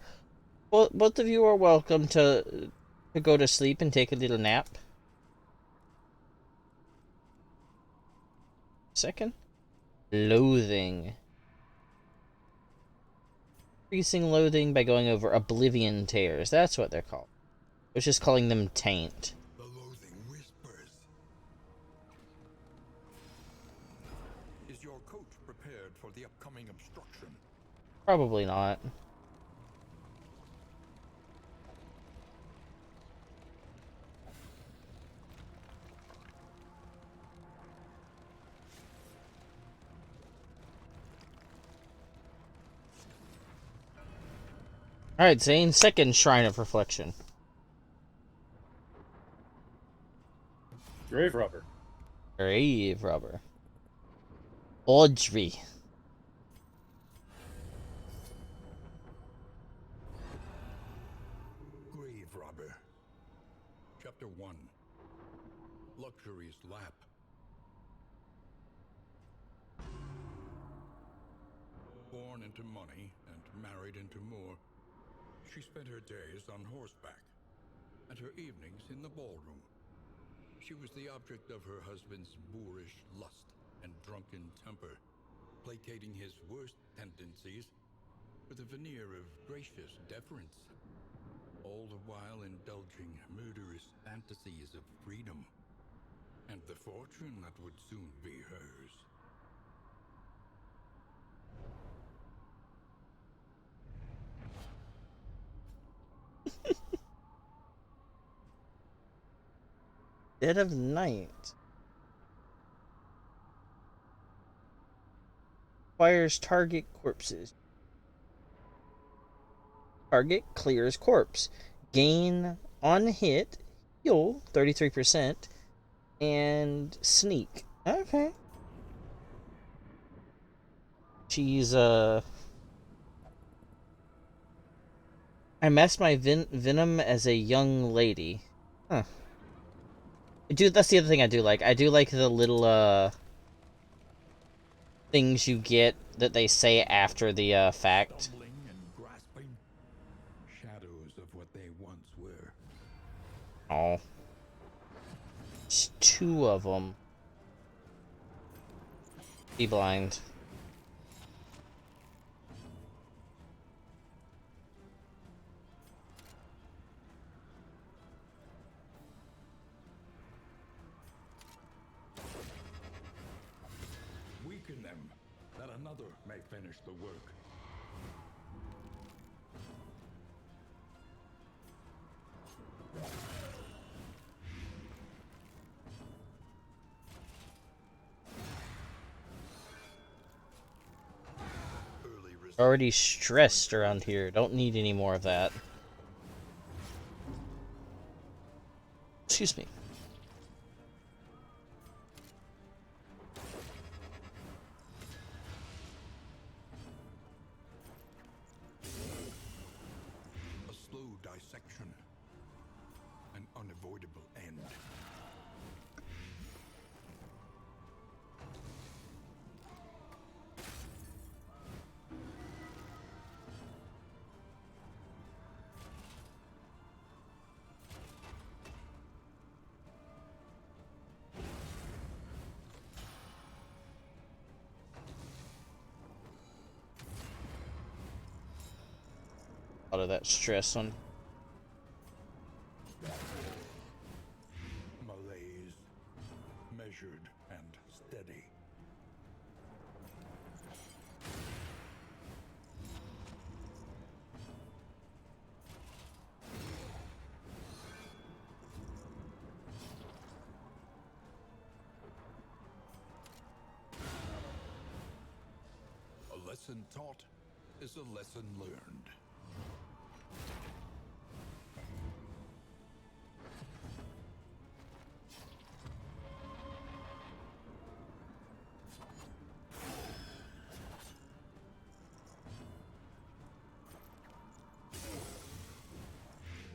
Well, both of you are welcome to go to sleep and take a little nap. Second. Loathing. Increasing loathing by going over Oblivion Tears. That's what they're called. I was just calling them Taint. The loathing whispers. Is your coach prepared for the upcoming obstruction? Probably not. Alright, Zane, second Shrine of Reflection. Grave Robber. Grave Robber. Audrey. Grave Robber. Chapter 1. Luxury's Lap. Born into money and married into more, she spent her days on horseback and her evenings in the ballroom. She was the object of her husband's boorish lust and drunken temper, placating his worst tendencies with a veneer of gracious deference, all the while indulging murderous fantasies of freedom and the fortune that would soon be hers. Dead of Night. Fires target corpses. Target clears corpse. Gain on hit, heal 33%, and sneak. Okay. She's I masked my venom as a young lady. Huh. Dude, that's the other thing I do like. I do like the little, things you get that they say after the, fact. Stumbling and grasping, shadows of what they once were. Oh. It's two of them. Be blind. Weaken them, that another may finish the work. Early Already stressed around here. Don't need any more of that. Excuse me. A slow dissection. An unavoidable end. A lot of that stress on. Malaise. Measured and steady. A lesson taught is a lesson learned.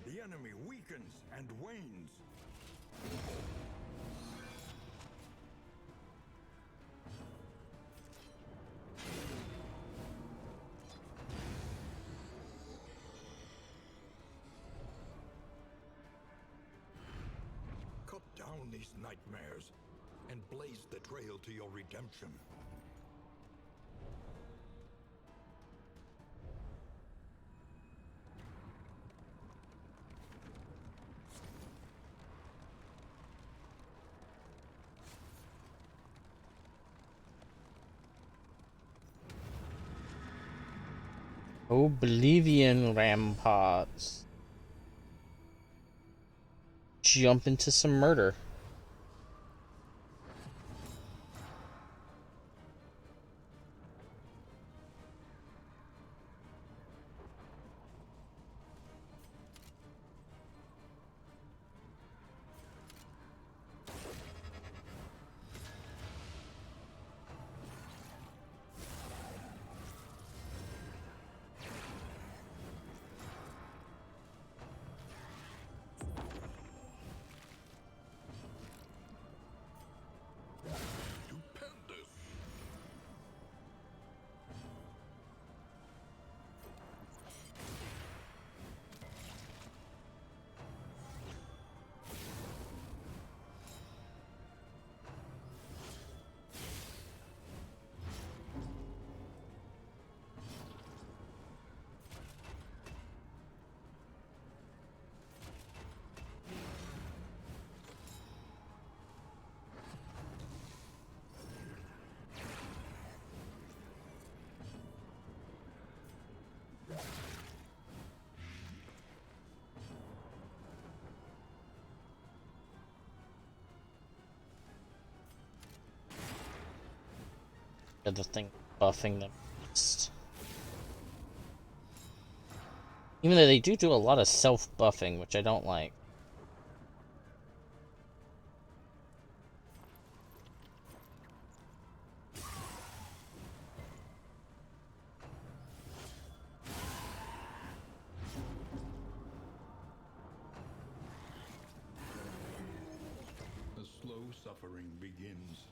The enemy weakens and wanes. Cut down these nightmares and blaze the trail to your redemption. Oblivion ramparts. Jump into some murder. Stupendous! The thing buffing them. Even though they do a lot of self-buffing, which I don't like. slow suffering begins.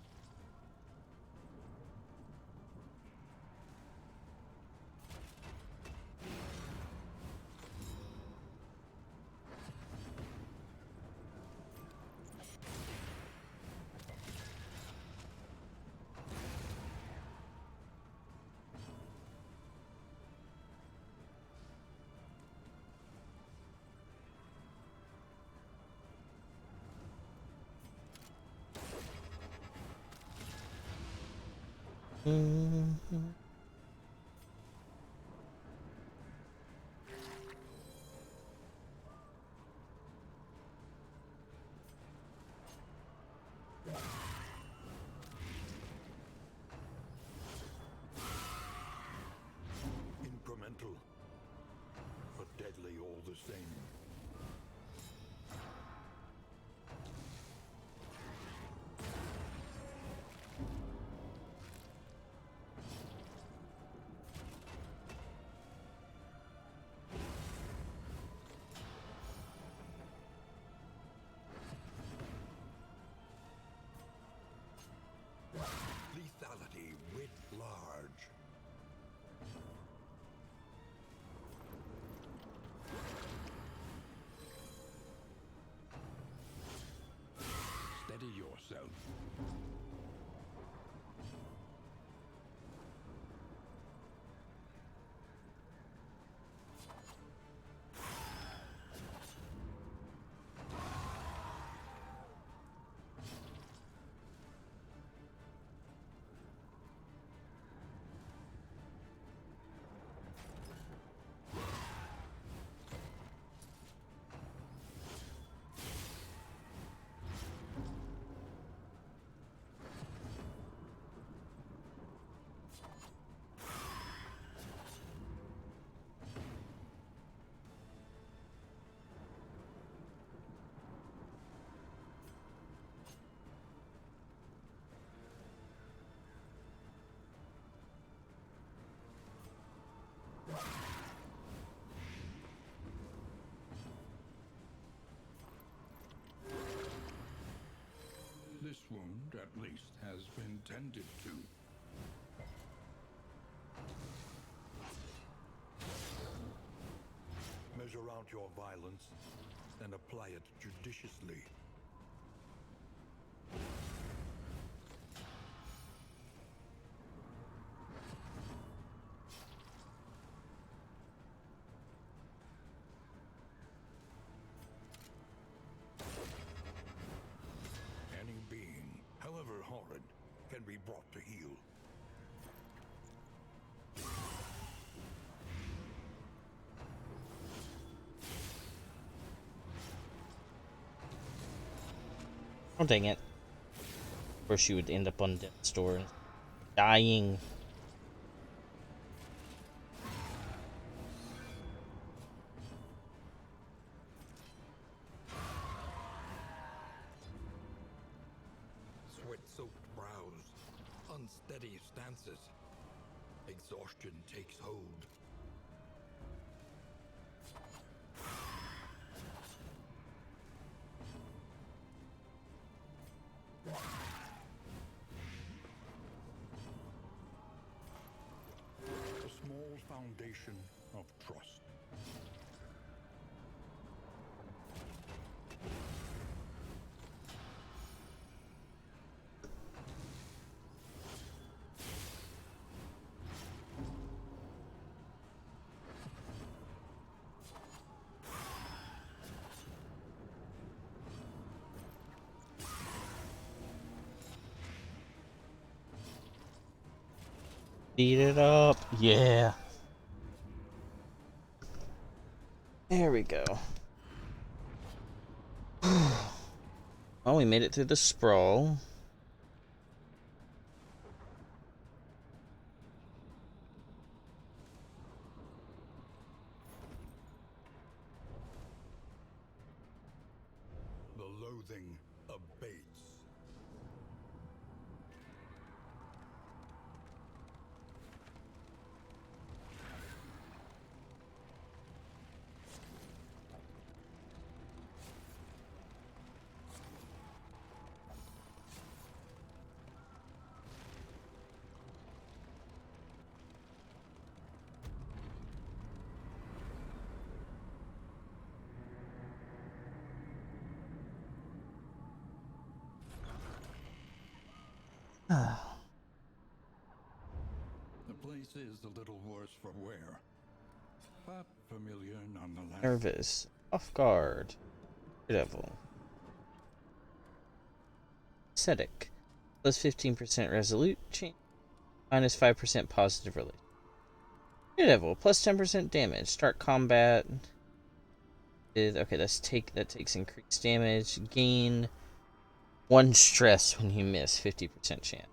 Mhm. Incremental, but deadly all the same. Lethality writ large. Steady yourself. This wound, at least, has been tended to. Measure out your violence and apply it judiciously. Any being, however horrid, can be brought to heel. Oh, dang it. Of course, you would end up on death's door, dying. Sweat-soaked brows, unsteady stances. Exhaustion takes hold. A small foundation of trust. Beat it up. Yeah. There we go. Oh, we made it through the sprawl. The loathing abates. The place is a little worse for wear, but familiar nonetheless. Nervous. Off guard. Devil. Ascetic. Plus 15% resolute change. Minus 5% positive relation. Devil. Plus 10% damage. Start combat. Okay, that takes increased damage. Gain 1 stress when you miss. 50% chance.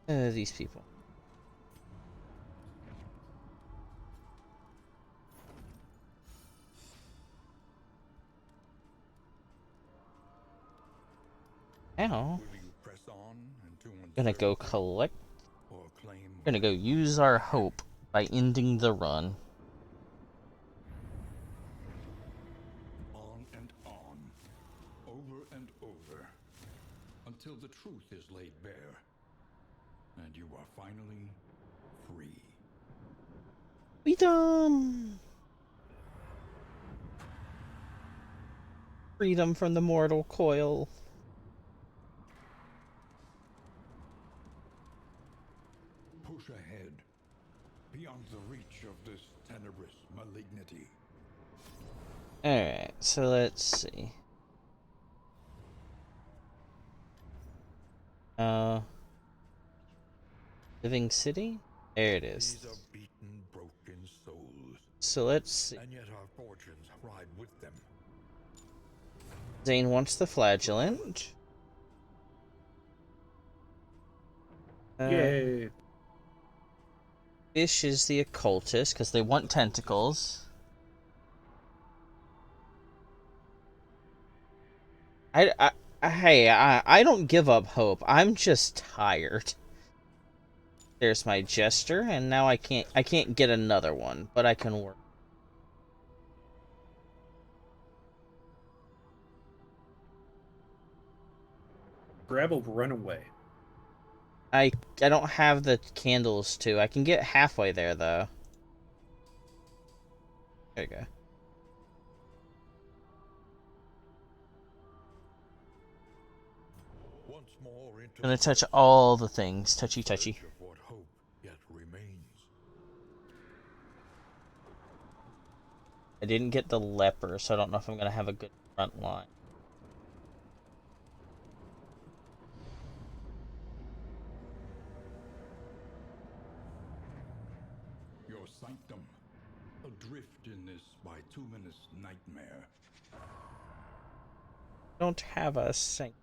These people. Now, Will you press on into gonna go uncertainty collect. or claim Gonna go use our hope by ending the run. on and on, over and over, until the truth is laid bare, and you are finally free. Freedom! Freedom from the mortal coil. Push ahead, beyond the reach of this tenebrous malignity. Alright, so let's see. Living City? There it is. These are beaten, broken souls, So let's see. and yet our fortunes ride with them. Zane wants the flagellant. Yay! Fish is the occultist, because they want tentacles. I don't give up hope. I'm just tired. There's my jester, and now I can't get another one, but I can work. Grab a runaway. I don't have the candles to. I can get halfway there though. There you go. Once more into Gonna touch all the things. Touchy. of what hope yet remains. I didn't get the leper, so I don't know if I'm gonna have a good front line. Your sanctum, adrift in this bituminous nightmare. Don't have a sink.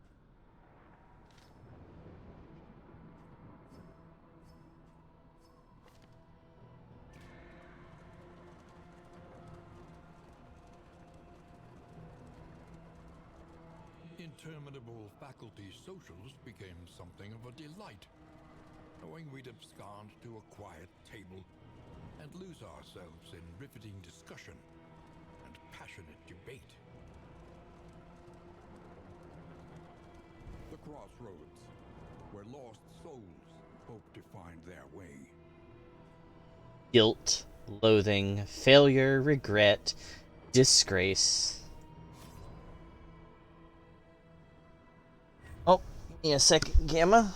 Interminable faculty socials became something of a delight, knowing we'd abscond to a quiet table and lose ourselves in riveting discussion and passionate debate. The crossroads, where lost souls hope to find their way. Guilt, loathing, failure, regret, disgrace. Oh, give me a second, Gamma.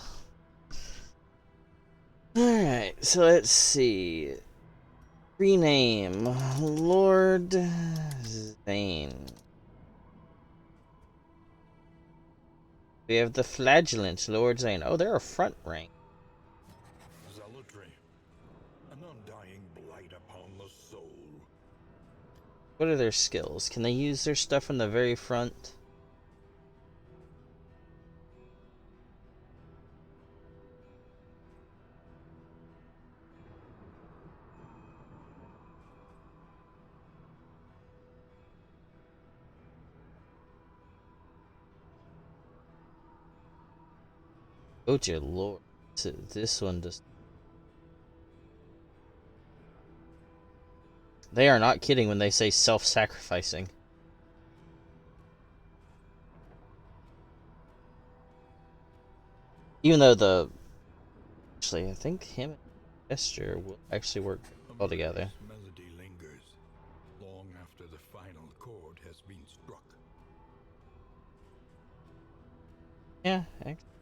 Alright, so let's see. Rename Lord Zane. We have the flagellant, Lord Zane. Oh, they're a front rank. Zealotry, an undying blight upon the soul. What are their skills? Can they use their stuff from the very front? Oh dear lord. This one does. They are not kidding when they say self-sacrificing. Even though actually, I think him and Esther will actually work well together. A melody lingers long after the final chord has been struck. Yeah,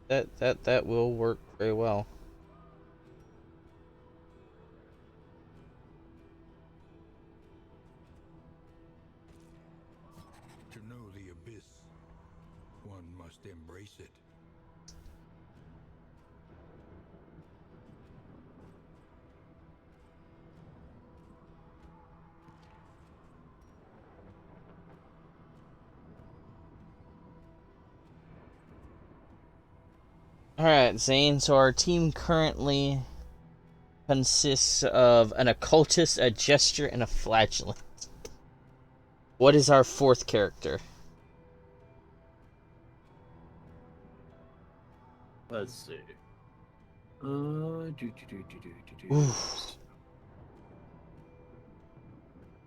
that will work very well. To know the abyss, one must embrace it. Alright, Zane, so our team currently consists of an occultist, a jester, and a flagellant. What is our fourth character? Let's see. Oof.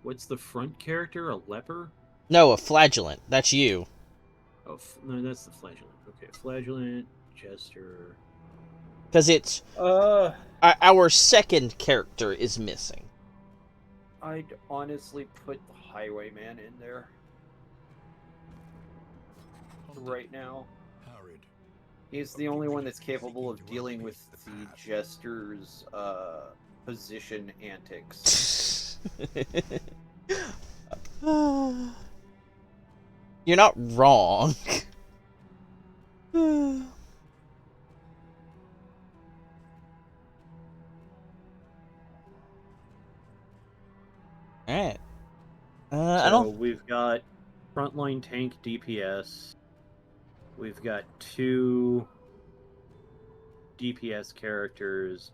What's the front character? A leper? No, a flagellant. That's you. Oh, no, that's the flagellant. Okay, flagellant, jester. Because it's our second character is missing. I'd honestly put the Highwayman in there right now. Harried. He's the only one that's capable of dealing with the Jester's position antics. You're not wrong. Alright. I So don't. we've got frontline tank DPS. We've got 2 DPS characters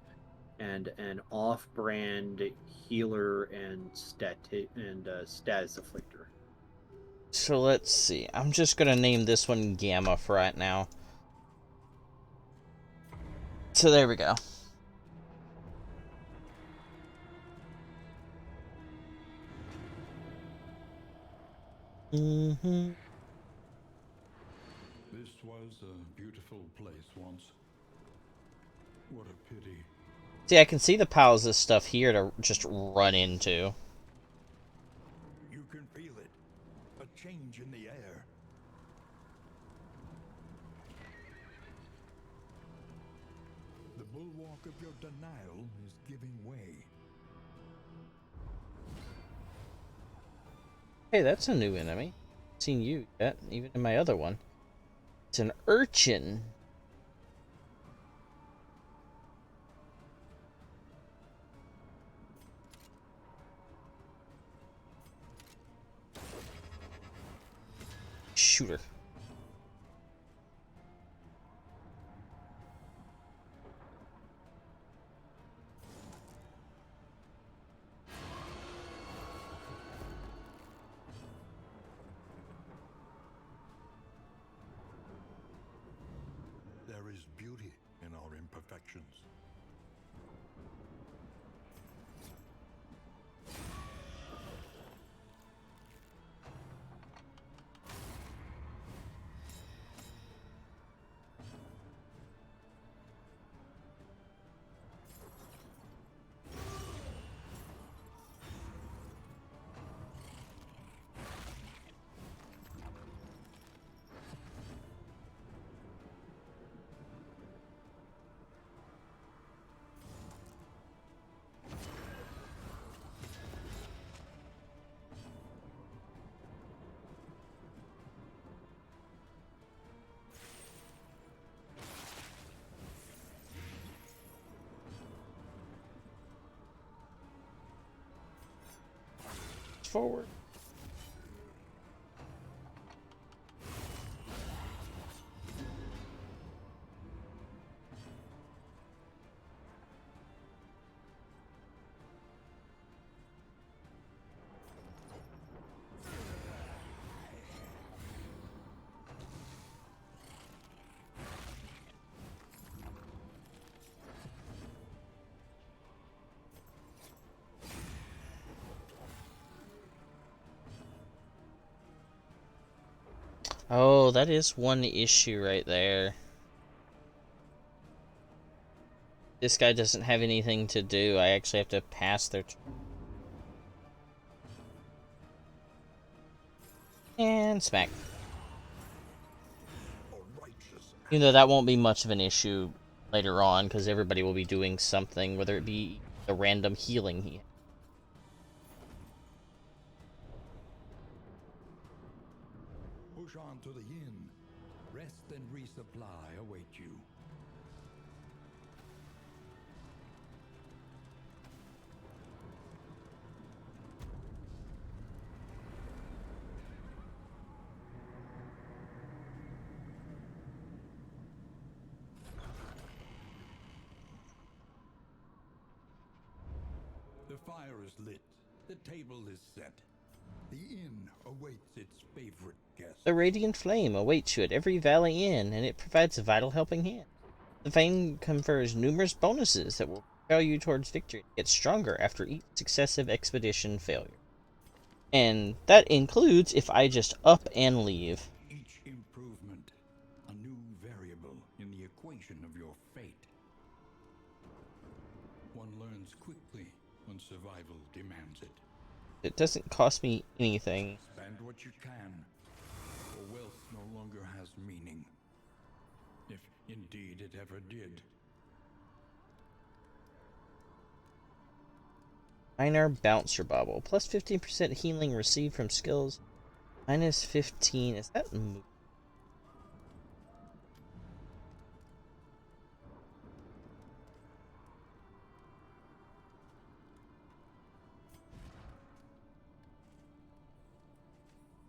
and an off-brand healer and status afflictor. So let's see. I'm just gonna name this one Gamma for right now. So there we go. Mm-hmm. This was a beautiful place once. What a pity. See, I can see the piles of stuff here to just run into. You can feel it. A change in the air. The bulwark of your denial is giving way. Hey, that's a new enemy. Seen you yet, even in my other one. It's an urchin. Shooter. There is beauty in our imperfections. Forward. Oh, that is one issue right there. This guy doesn't have anything to do. I actually have to pass their turn. And smack. A righteous Even though that won't be much of an issue later on, because everybody will be doing something, whether it be the random healing he. Push on to the inn. Rest and resupply await you. The fire is lit. The table is set. The inn awaits its favorite guest. The Radiant Flame awaits you at every Valley Inn, and it provides a vital helping hand. The flame confers numerous bonuses that will propel you towards victory and get stronger after each successive expedition failure. And that includes if I just up and leave. Each improvement, a new variable in the equation of your fate. One learns quickly when survival demands it. It doesn't cost me anything. Spend what you can, for wealth no longer has meaning. If indeed it ever did. Minor Bouncer Bobble. Plus 15% healing received from skills. Minus 15. Is that move?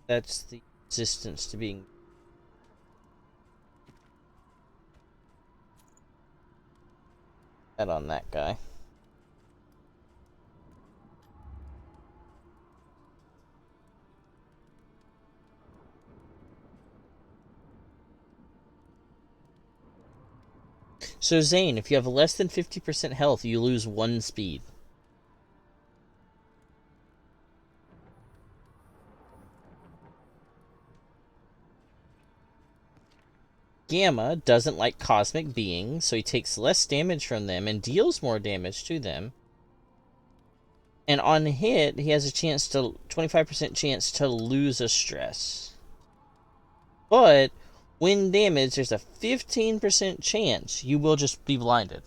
That's the resistance to being. That on that guy. So Zane, if you have less than 50% health, you lose 1 speed. Gamma doesn't like cosmic beings, so he takes less damage from them and deals more damage to them. And on hit, he has a chance to 25% chance to lose a stress. But when damaged, there's a 15% chance you will just be blinded.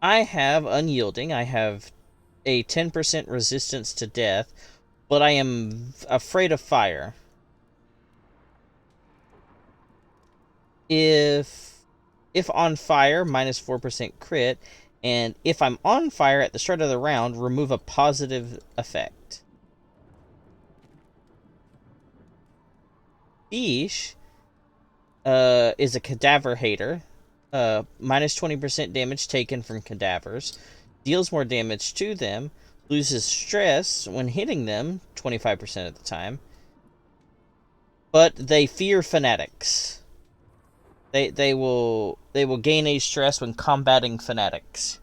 I have Unyielding. I have a 10% resistance to death, but I am afraid of fire. If on fire, minus 4% crit, and if I'm on fire at the start of the round, remove a positive effect. Fish is a cadaver hater. Minus 20% damage taken from cadavers. Deals more damage to them. Loses stress when hitting them 25% of the time. But they fear fanatics. They will gain a stress when combating fanatics.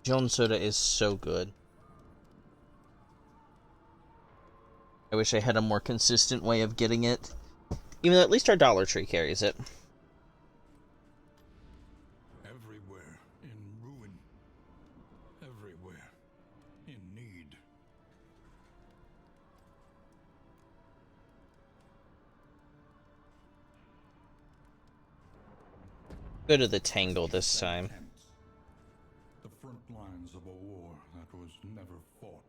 Jones Soda is so good. I wish I had a more consistent way of getting it. Even though at least our Dollar Tree carries it. Everywhere in ruin. Everywhere in need. Go to the Tangle this time. The front lines of a war that was never fought.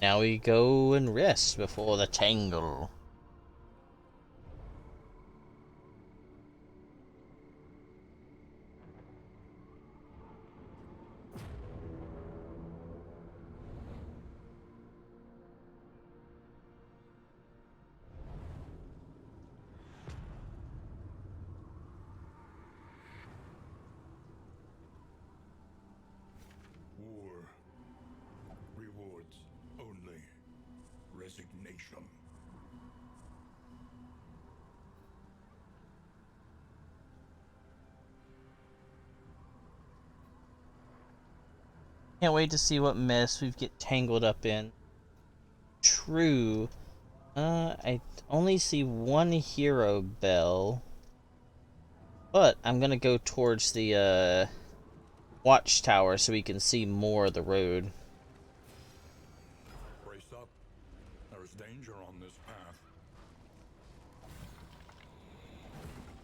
Now we go and rest before the tangle. War. Rewards only resignation. Can't wait to see what mess we get tangled up in. True. I only see one hero bell. But I'm gonna go towards the, watchtower so we can see more of the road. Brace up. There is danger on this path.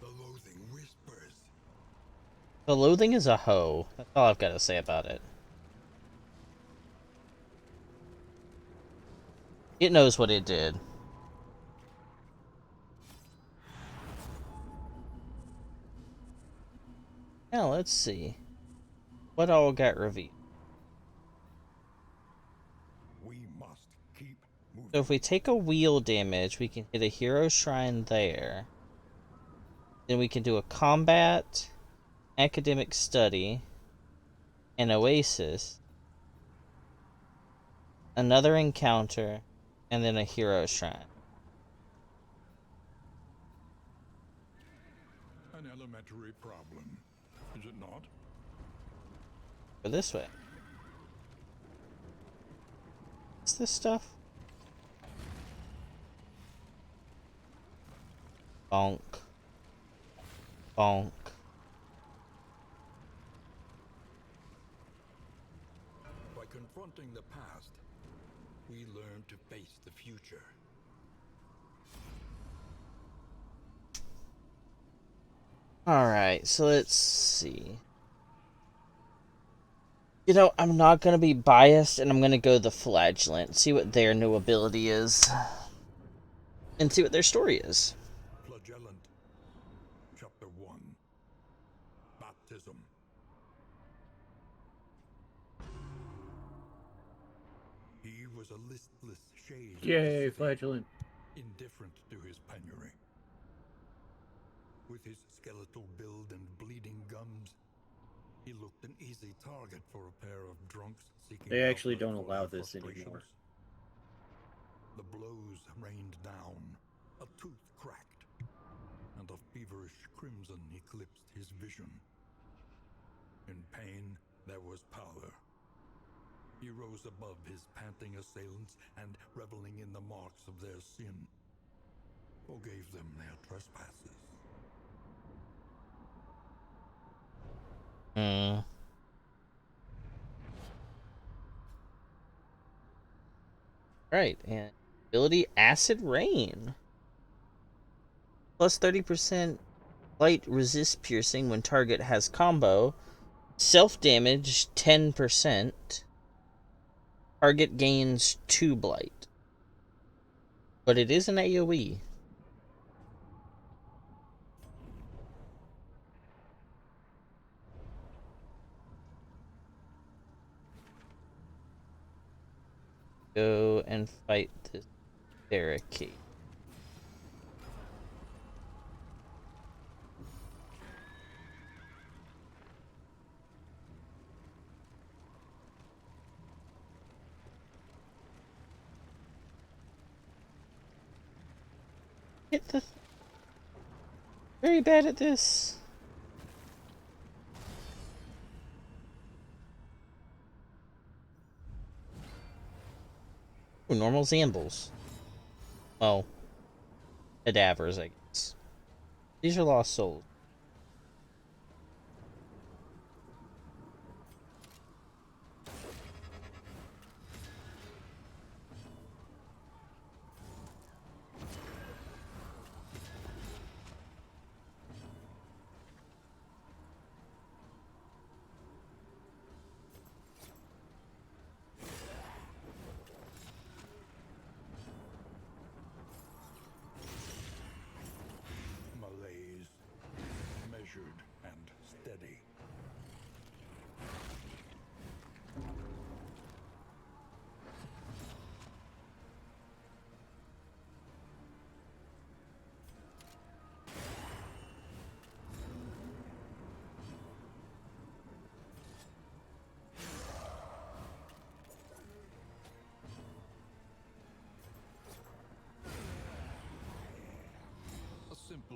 The loathing whispers. The loathing is a hoe. That's all I've got to say about it. It knows what it did. Now let's see. What all got revealed? We must keep moving. So if we take a wheel damage, we can hit a hero shrine there. Then we can do a combat, academic study, an oasis, another encounter, and then a hero shrine. An elementary problem, is it not? Go this way. What's this stuff? Bonk. Bonk. By confronting the past, we learn to face the future. Alright, so let's see. You know, I'm not going to be biased, and I'm going to go the Flagellant, see what their new ability is, and see what their story is. Flagellant, Chapter 1, Baptism. He was a listless shade of the Yay, city, flagellant. indifferent to his penury. With his skeletal build and bleeding gums, he looked an easy target for a pair of drunks seeking. They actually outlet don't for allow their this anymore. frustrations. The blows rained down, a tooth cracked, and a feverish crimson eclipsed his vision. In pain, there was power. He rose above his panting assailants and, reveling in the marks of their sin, forgave them their trespasses. Right, and ability Acid Rain. Plus 30% light resist piercing when target has combo. Self-damage 10%. Target gains 2 blight. But it is an AoE. Go and fight this barricade. Hit the... Very bad at this. Ooh, normal Zambles. Well, cadavers, I guess. These are lost souls.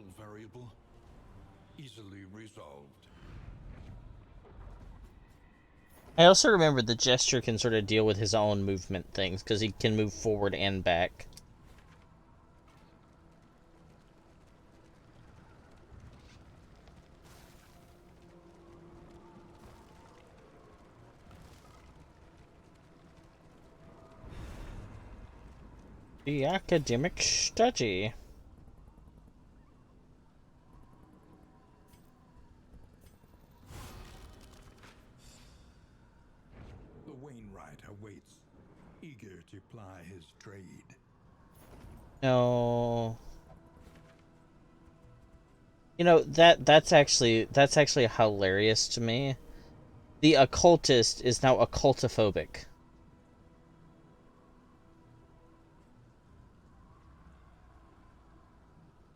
single variable, easily resolved. I also remember the Jester can sort of deal with his own movement things, because he can move forward and back. The academic study. The Wainwright awaits, eager to ply his trade. No. You know, that's actually hilarious to me. The occultist is now occultophobic.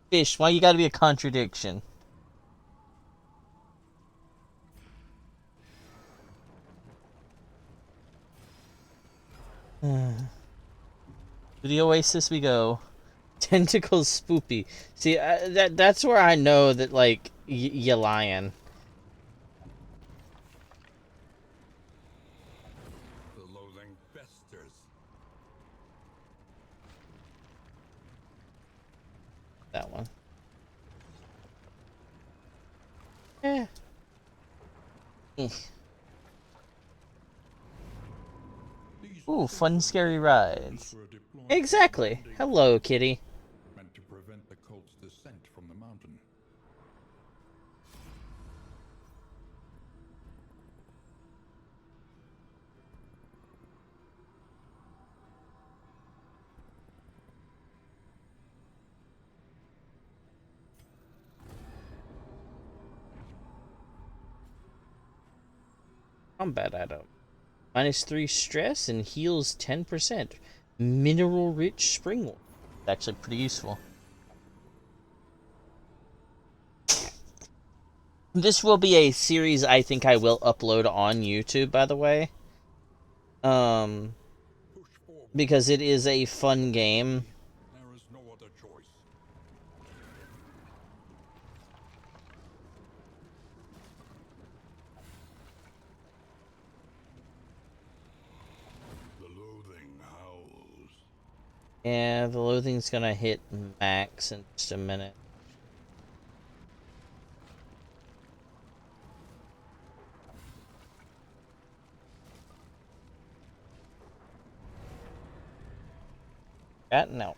Fish, why you gotta be a contradiction? To the Oasis we go. Tentacles spoopy. See, that's where I know that, like, you lying. The loathing festers. That one. Eh. Eh. Ooh, fun, scary rides. Exactly. Hello, kitty. Meant to prevent the cult's descent from the mountain. Combat item. -3 stress and heals 10%. Mineral rich spring water. It's actually pretty useful. This will be a series I think I will upload on YouTube, by the way. Push forward. Because it is a fun game. There is no other choice. The loathing howls. Yeah, the loathing's gonna hit max in just a minute. Gotten out.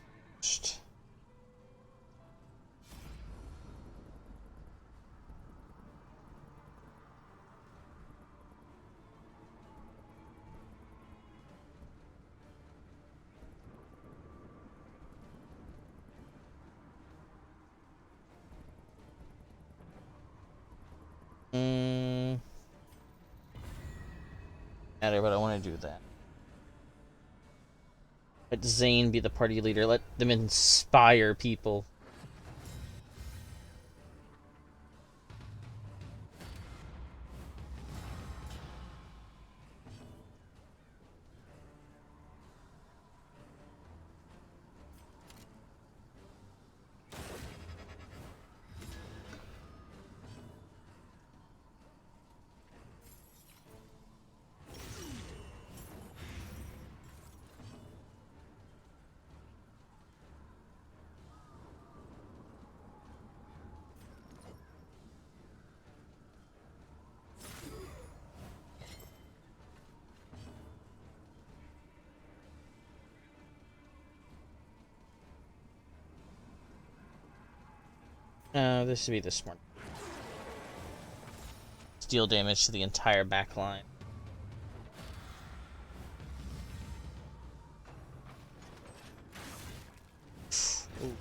Matter, but I want to do that. Let Zane be the party leader. Let them inspire people. This should be the smart. Deal damage to the entire back line. Ooh.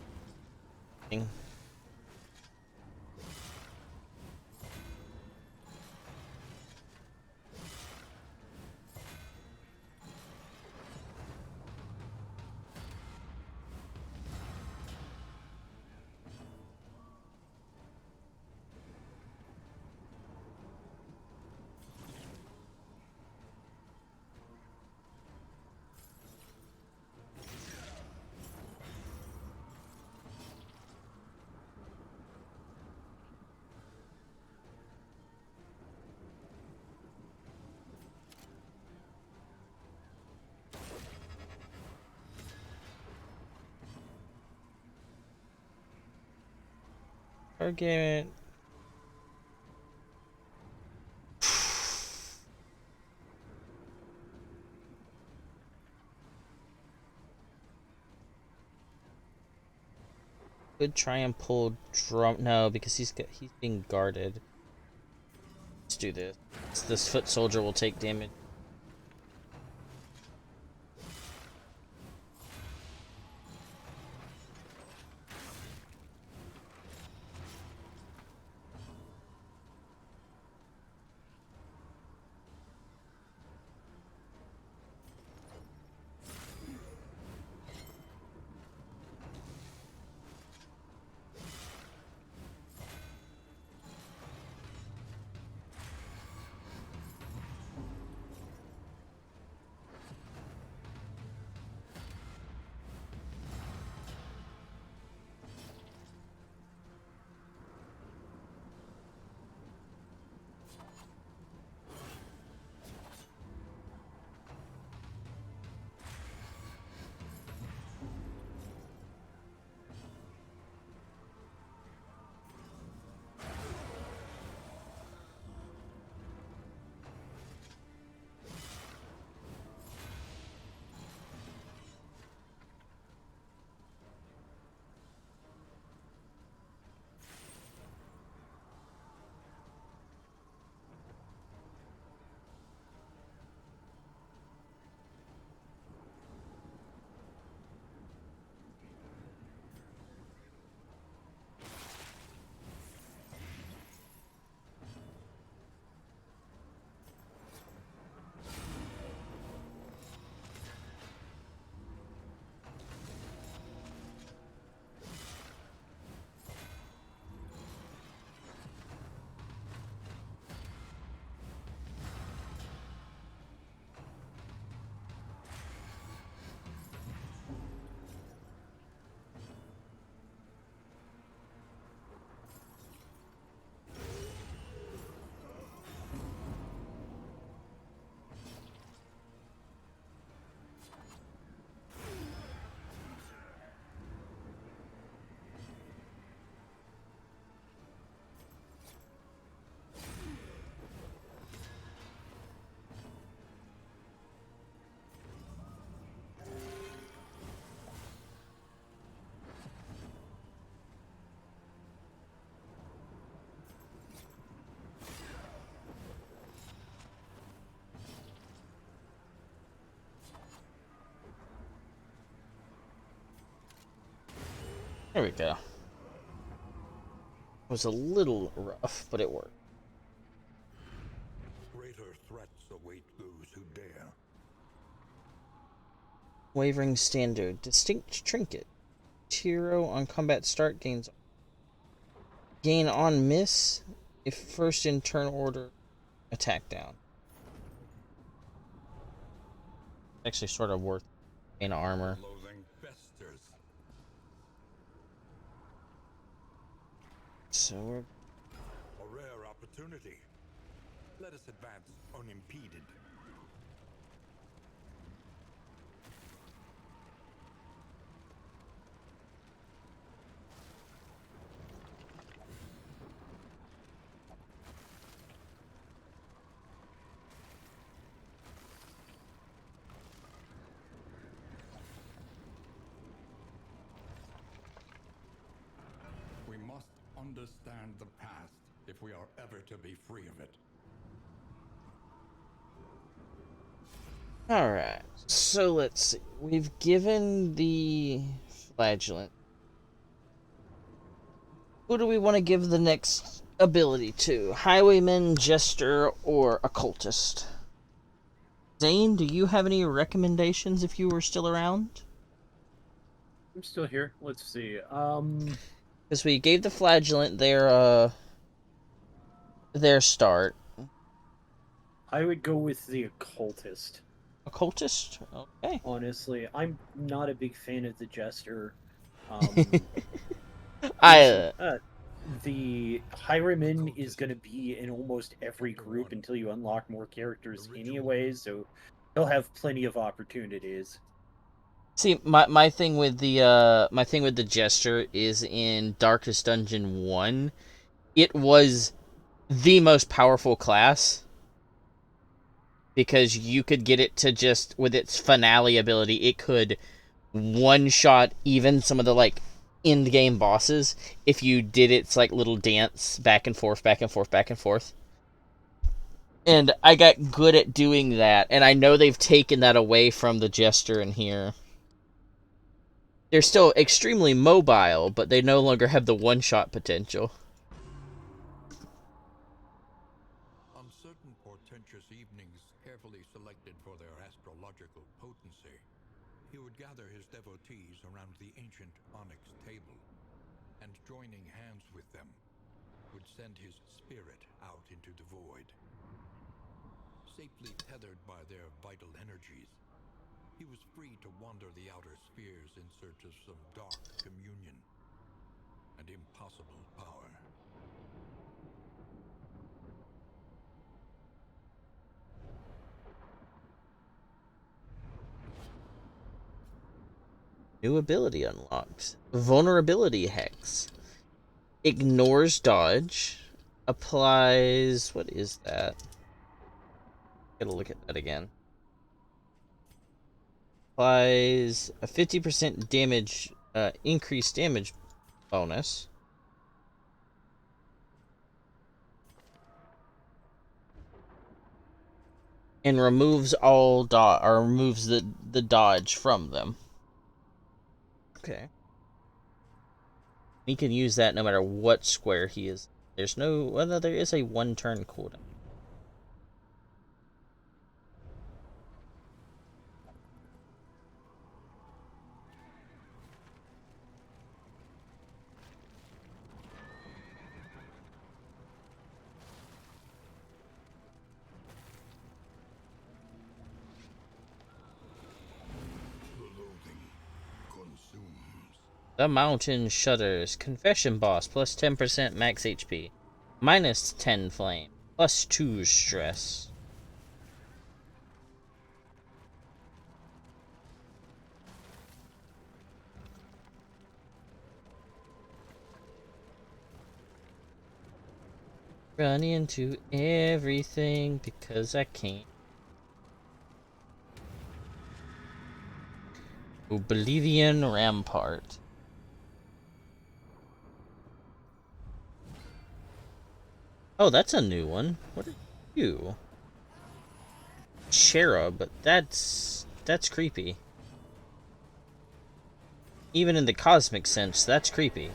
Target. Could try and pull drum. No, because he's being guarded. Let's do this. This foot soldier will take damage. There we go. It was a little rough, but it worked. Greater threats await those who dare. Wavering standard. Distinct trinket. Hero on combat start gain on miss if first in turn order attack down. Actually sort of worth gain armor. Loathing festers. So we're A rare opportunity. Let us advance unimpeded. We must understand the past if we are ever to be free of it. alright. So let's see. We've given the flagellant. Who do we want to give the next ability to? Highwayman, Jester, or Occultist? Zane, do you have any recommendations if you were still around? I'm still here. Let's see. Because we gave the flagellant their start. I would go with the occultist. Occultist? Okay. Honestly, I'm not a big fan of the jester. The Highwayman is going to be in almost every group until you unlock more characters anyway, so he'll have plenty of opportunities. See, my thing with the Jester is in Darkest Dungeon 1, it was the most powerful class because you could get it to just with its finale ability, it could one shot even some of the like end game bosses if you did its like little dance back and forth, back and forth, back and forth. And I got good at doing that, and I know they've taken that away from the Jester in here. They're still extremely mobile, but they no longer have the one-shot potential. On certain portentous evenings carefully selected for their astrological potency, he would gather his devotees around the ancient onyx table, and joining hands with them, would send his spirit out into the void. Safely tethered by their vital energies, he was free to wander the outer spheres in search of some dark communion and impossible power. New ability unlocked. Vulnerability Hex. Ignores dodge. Applies... What is that? Gotta look at that again. Applies a 50% damage, increased damage bonus. And removes all removes the dodge from them. Okay. He can use that no matter what square he is. There's no... Well, there is a one-turn cooldown. The loathing consumes. The Mountain Shudders. Confession Boss, plus 10% max HP. Minus 10 flame. Plus 2 stress. Run into everything because I can't. Oblivion Rampart. Oh, that's a new one. What are you? Cherub, but that's creepy. Even in the cosmic sense, that's creepy.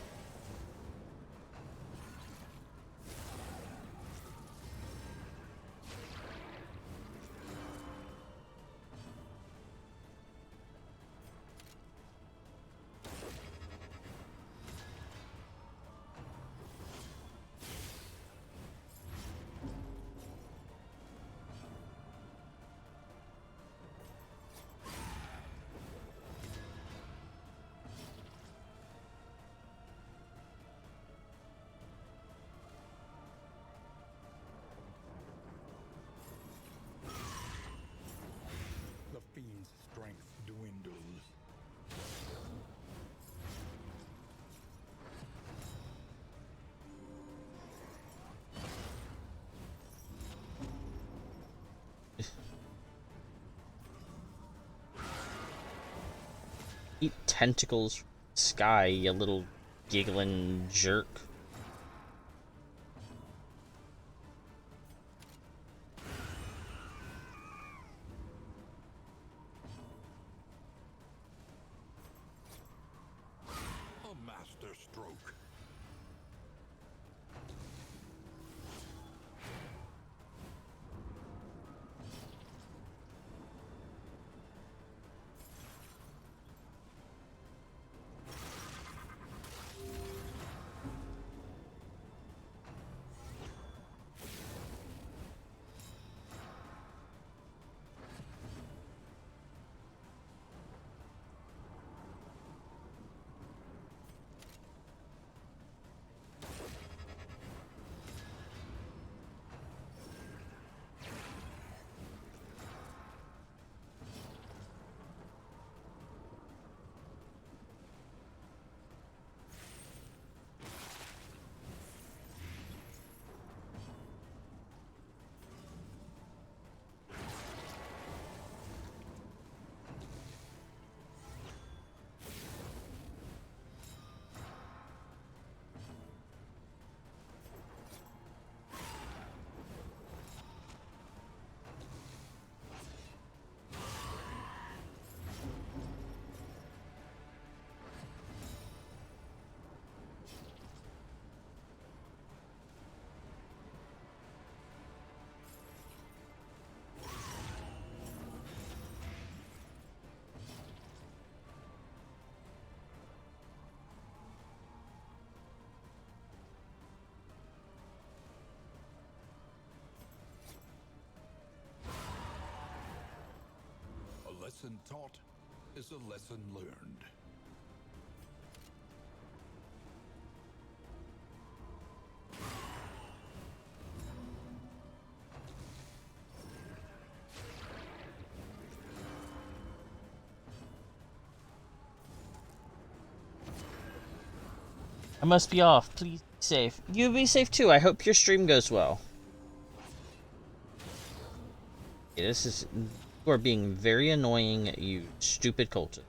The fiend's strength dwindles. Eat tentacles from the sky, you little giggling jerk. A master stroke. lesson taught is a lesson learned. I must be off. Please be safe. You be safe too. I hope your stream goes well. Yeah, this is... You are being very annoying, you stupid cultist.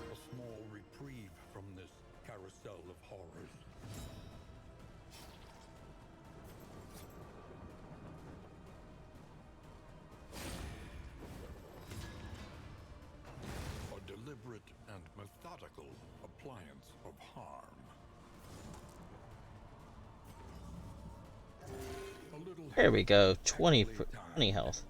A small reprieve from this carousel of horrors. A deliberate and methodical appliance of harm. A little There we go. 20 playtime. health.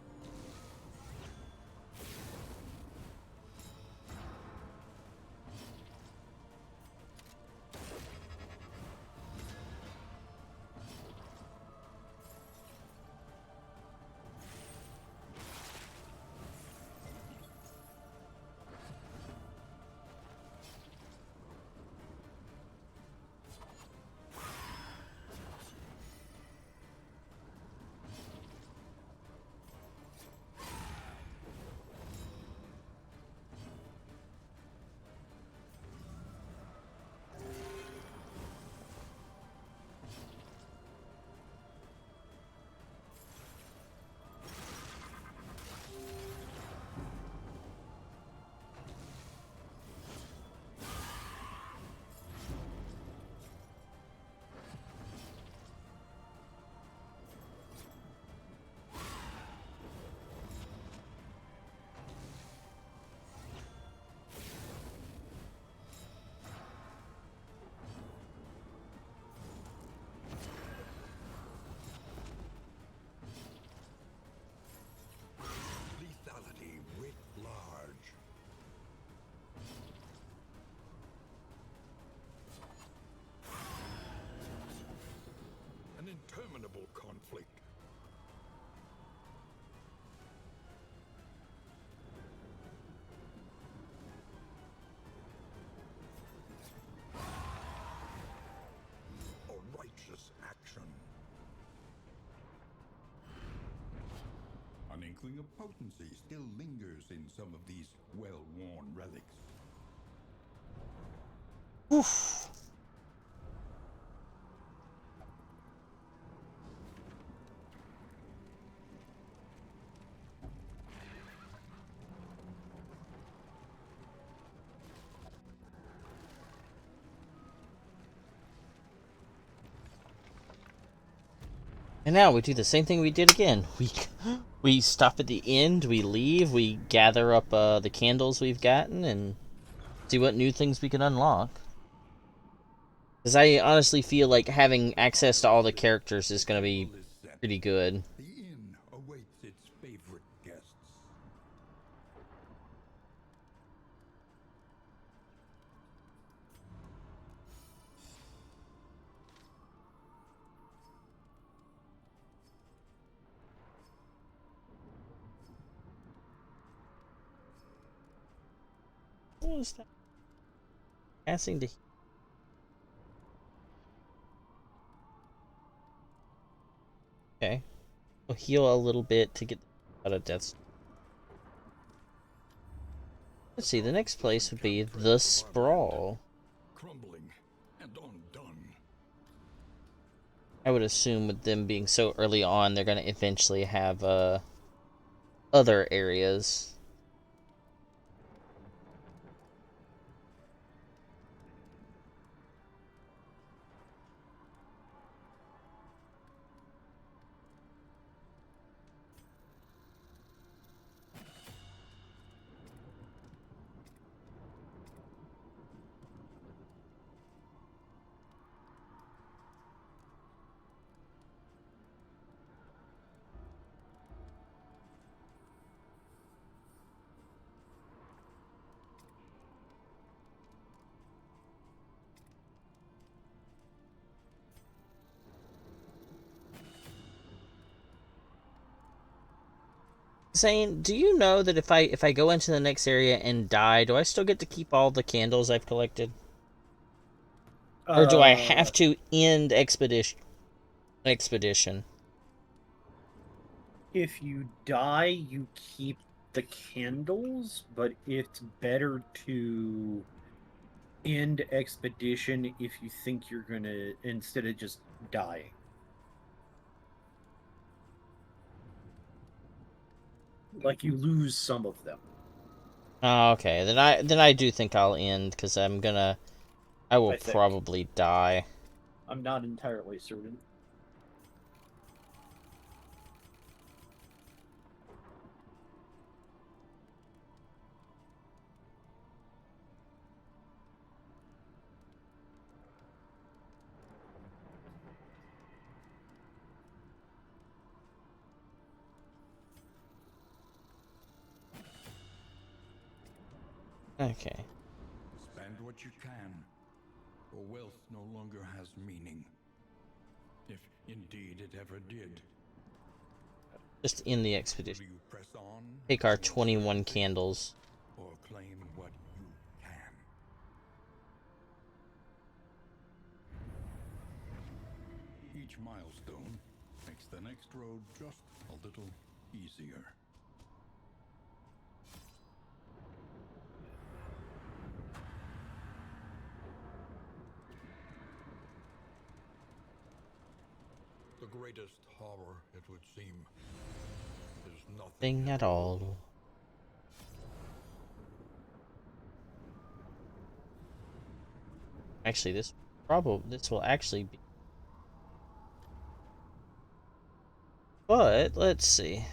Lethality writ large. An interminable conflict. A righteous action. An inkling of potency still lingers in some of these well-worn relics. Oof. And now we do the same thing we did again. We stop at the end, we leave, we gather up the candles we've gotten, and see what new things we can unlock. Because I honestly feel like having access to all the characters is going to be pretty good. The inn awaits its favorite guests. What was that? Passing to... Okay. We'll heal a little bit to get out of death. Let's see, the next place would be the Sprawl. Crumbling and undone. I would assume with them being so early on, they're going to eventually have other areas. Zane, do you know that if I go into the next area and die, do I still get to keep all the candles I've collected? Or do I have to end expedition? If you die, you keep the candles, but it's better to end expedition if you think you're gonna, instead of just dying. Like you lose some of them. Oh, okay. Then I do think I'll end because I will I think. probably die. I'm not entirely certain. Okay. Spend what you can, or wealth no longer has meaning. If indeed it ever did. Just end the Will expedition. you press on? Take our towards 21 victory, candles. or claim what you can? Each milestone makes the next road just a little easier. The greatest horror, it would seem, is nothing Thing at all. Actually, this will actually be. But let's see.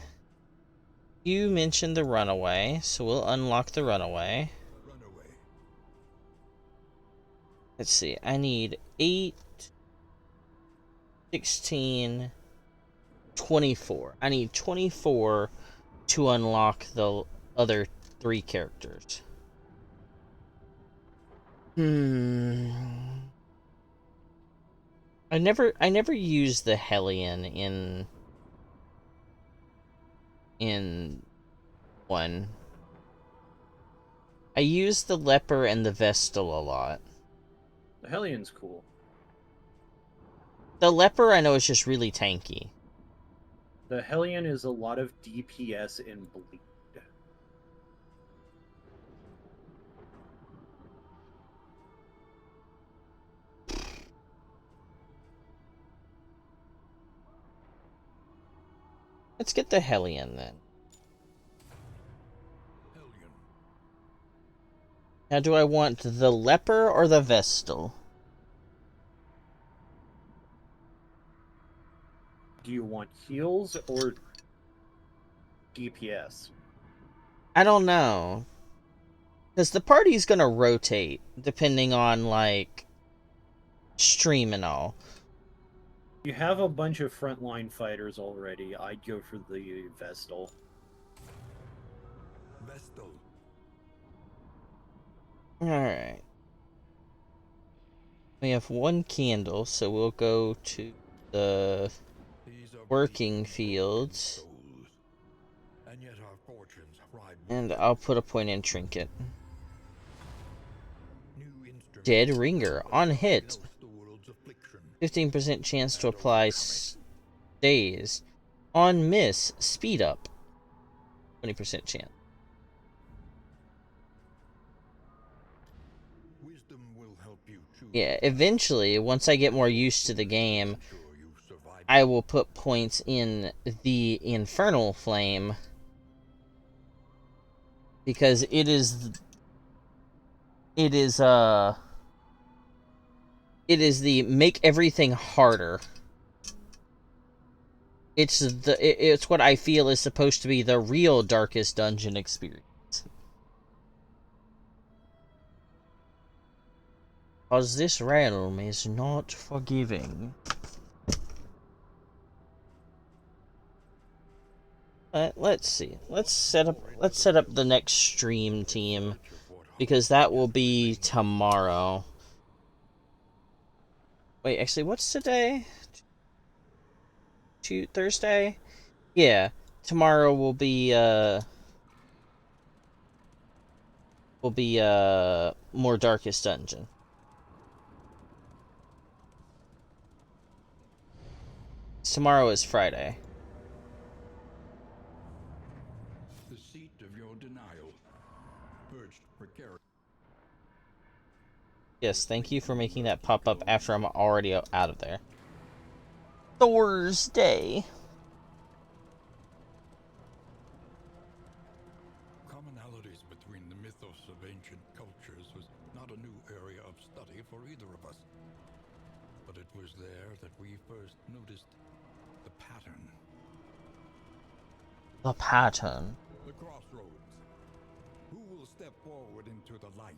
You mentioned the runaway, so we'll unlock the runaway. Runaway. Let's see. I need 8, 16, 24. I need 24 to unlock the other 3 characters. I never used the Hellion in one. I used the Leper and the Vestal a lot. The Hellion's cool. The Leper I know is just really tanky. The Hellion is a lot of DPS and bleed. Let's get the Hellion then. Hellion. Now, do I want the Leper or the Vestal? Do you want heals or DPS? I don't know. Because the party's gonna rotate, depending on, like, stream and all. You have a bunch of frontline fighters already. I'd go for the Vestal. Vestal. Alright. We have 1 candle, so we'll go to the These are working beings fields. souls, and yet our fortunes ride And I'll put a point in Trinket. new instruments Dead Ringer. On hit. knows the world's affliction. 15% chance to apply stays. On miss, speed up. 20% chance. Wisdom will help you choose. Yeah, eventually, once I get more used to the game, Sure you survive. I will put points in the Infernal Flame. Because it is the make everything harder. It's what I feel is supposed to be the real Darkest Dungeon experience. Because this realm is not forgiving. Let's see. Let's set up the next stream team, because that will be tomorrow. Wait, actually, what's today? Thursday? Yeah. tomorrow will be more Darkest Dungeon. Tomorrow is Friday. The seat of your denial. Purged precarious. Yes, thank you for making that pop up after I'm already out of there. Thursday. Commonalities between the mythos of ancient cultures was not a new area of study for either of us. But it was there that we first noticed the pattern. The pattern. The crossroads. Who will step forward into the light?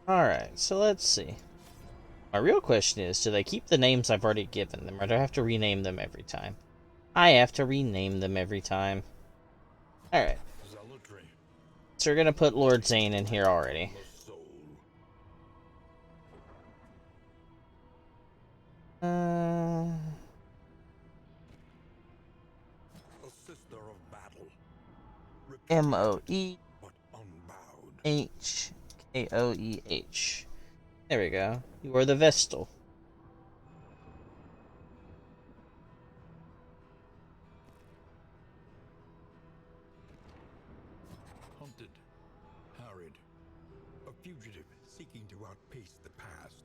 Alright, so let's see. My real question is, do they keep the names I've already given them, or do I have to rename them every time? I have to rename them every time. Alright, Zealotry. so we're gonna put Lord Zane in here already. The soul. A sister of battle. M-O-E-H-K-O-E-H. But unbowed. There we go. You are the Vestal. Hunted. Harried. A fugitive seeking to outpace the past.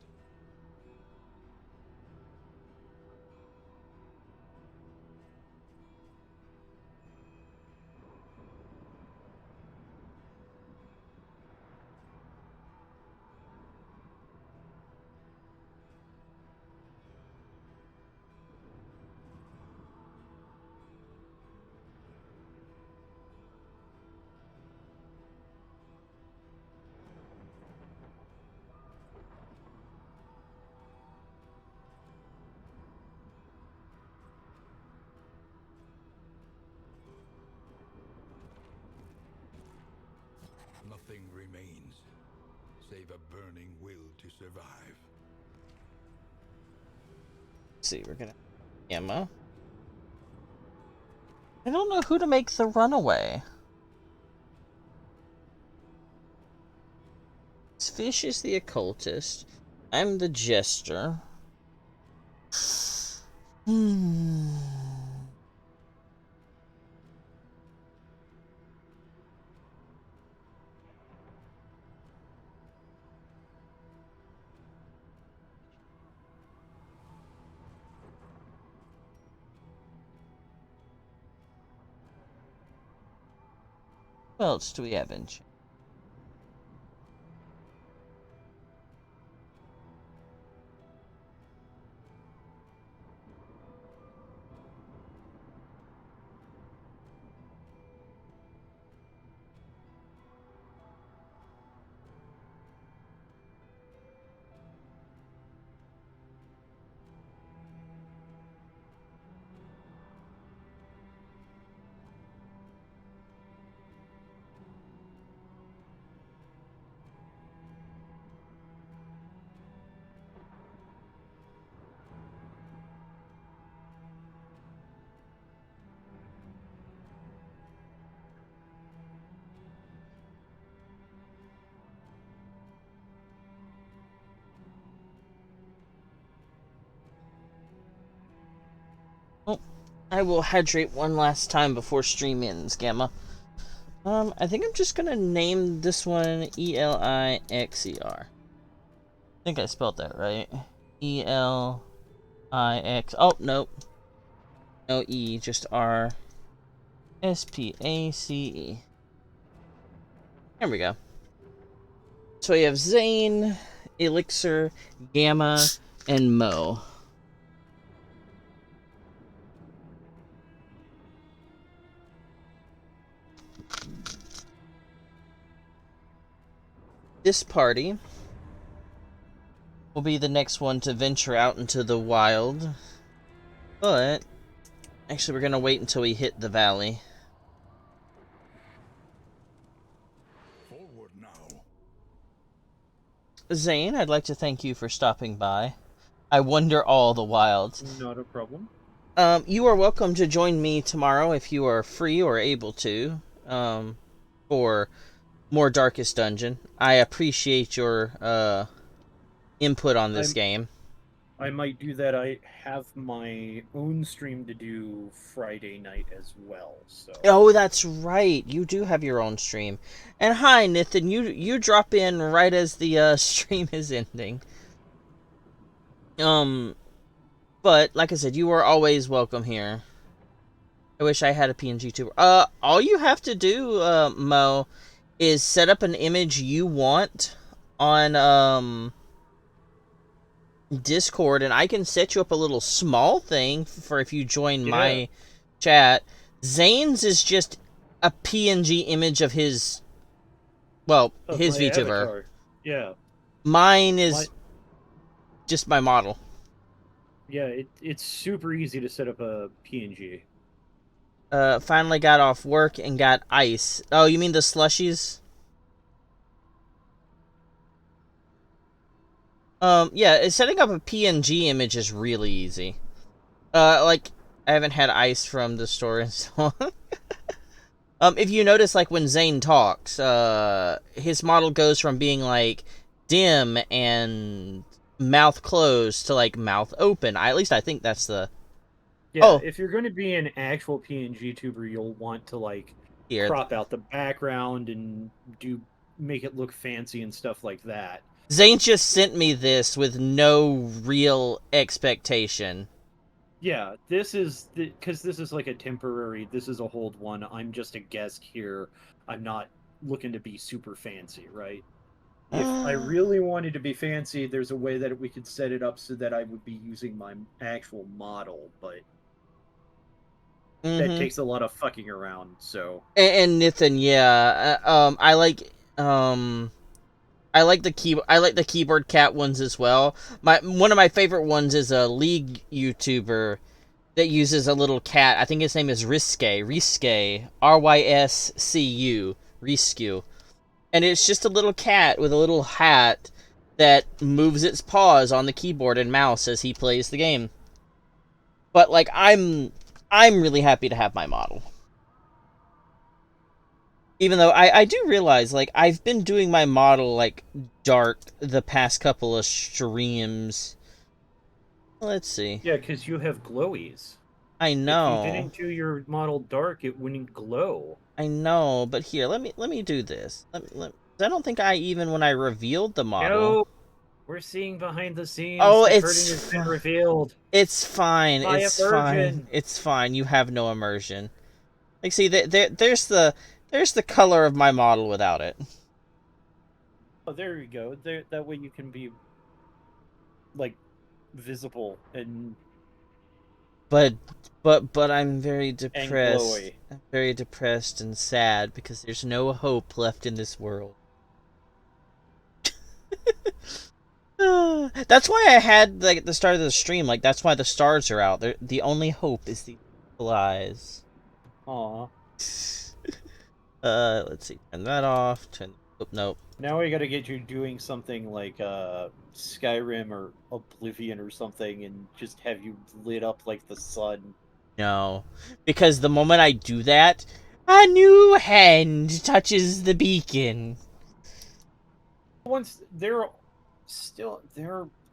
Nothing remains, save a burning will to survive. Let's see, we're gonna... Emma. I don't know who to make the runaway. Fish is the occultist. I'm the jester. What else do we have in chat? I will hydrate one last time before stream ends, Gamma. I think I'm just gonna name this one E-L-I-X-E-R. I think I spelled that right. E-L-I-X... Oh, nope. No E, just R. S-P-A-C-E. There we go. So we have Zane, Elixir, Gamma, and Mo. This party will be the next one to venture out into the wild. But, actually we're gonna wait until we hit the valley. Forward now. Zane, I'd like to thank you for stopping by. I wander all the wilds. Not a problem. You are welcome to join me tomorrow if you are free or able to, for more Darkest Dungeon. I appreciate your input on this game. I might do that. I have my own stream to do Friday night as well. So. Oh, that's right. You do have your own stream. And hi, Nathan. You drop in right as the stream is ending. But like I said, you are always welcome here. I wish I had a PNG tuber. All you have to do, Mo, is set up an image you want on Discord, and I can set you up a little small thing for if you join my chat. Zane's is just a PNG image of his, his VTuber. Avatar. Yeah. Mine is just my model. Yeah, it's super easy to set up a PNG. Finally got off work and got ice. Oh, you mean the slushies? Yeah, setting up a PNG image is really easy. Like, I haven't had ice from the store in so long. If you notice, like, when Zane talks, his model goes from being, like, dim and mouth closed to, like, mouth open. At least I think that's the... Yeah, if you're going to be an actual PNG tuber, you'll want to, like, crop out the background and make it look fancy and stuff like that. Zane just sent me this with no real expectation. Yeah, this is because this is like a temporary. This is a hold one. I'm just a guest here. I'm not looking to be super fancy, right? If I really wanted to be fancy, there's a way that we could set it up so that I would be using my actual model, but that takes a lot of fucking around. So and Nathan, yeah, I like the keyboard cat ones as well. One of my favorite ones is a League YouTuber that uses a little cat. I think his name is Ryscu, Ryscu, Ryscu. And it's just a little cat with a little hat that moves its paws on the keyboard and mouse as he plays the game. But like I'm really happy to have my model. Even though I do realize, like, I've been doing my model, like, dark the past couple of streams. Let's see. Yeah, because you have glowies. I know. If you didn't do your model dark, it wouldn't glow. I know, but here, let me do this. I don't think I even, when I revealed the model... No, we're seeing behind the scenes. Oh, the it's... curtain has been revealed. It's fine, it's immersion. Fine. It's fine, you have no immersion. Like, see, there's the color of my model without it. Oh, there you go. That way you can be, like, visible and... But I'm very depressed. I'm very depressed and sad because there's no hope left in this world. That's why I had, like, at the start of the stream, like, that's why the stars are out. The only hope is the evil eyes. Aw. Let's see. Turn that off. Nope. Now we gotta get you doing something like Skyrim or Oblivion or something and just have you lit up like the sun. No. Because the moment I do that, a new hand touches the beacon. Once they're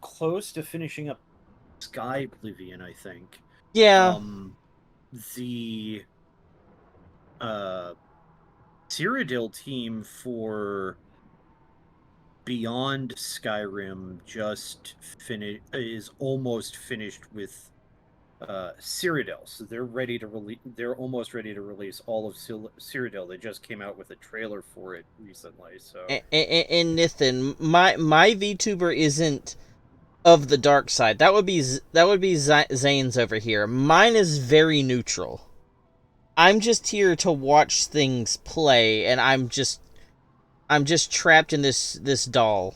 close to finishing up Sky Oblivion, I think. Yeah. The Cyrodiil team for Beyond Skyrim is almost finished with Cyrodiil, so they're ready to release. They're almost ready to release all of Cyrodiil. They just came out with a trailer for it recently. So and Nathan, my VTuber isn't of the dark side. That would be Zane's over here. Mine is very neutral. I'm just here to watch things play, and I'm just trapped in this doll.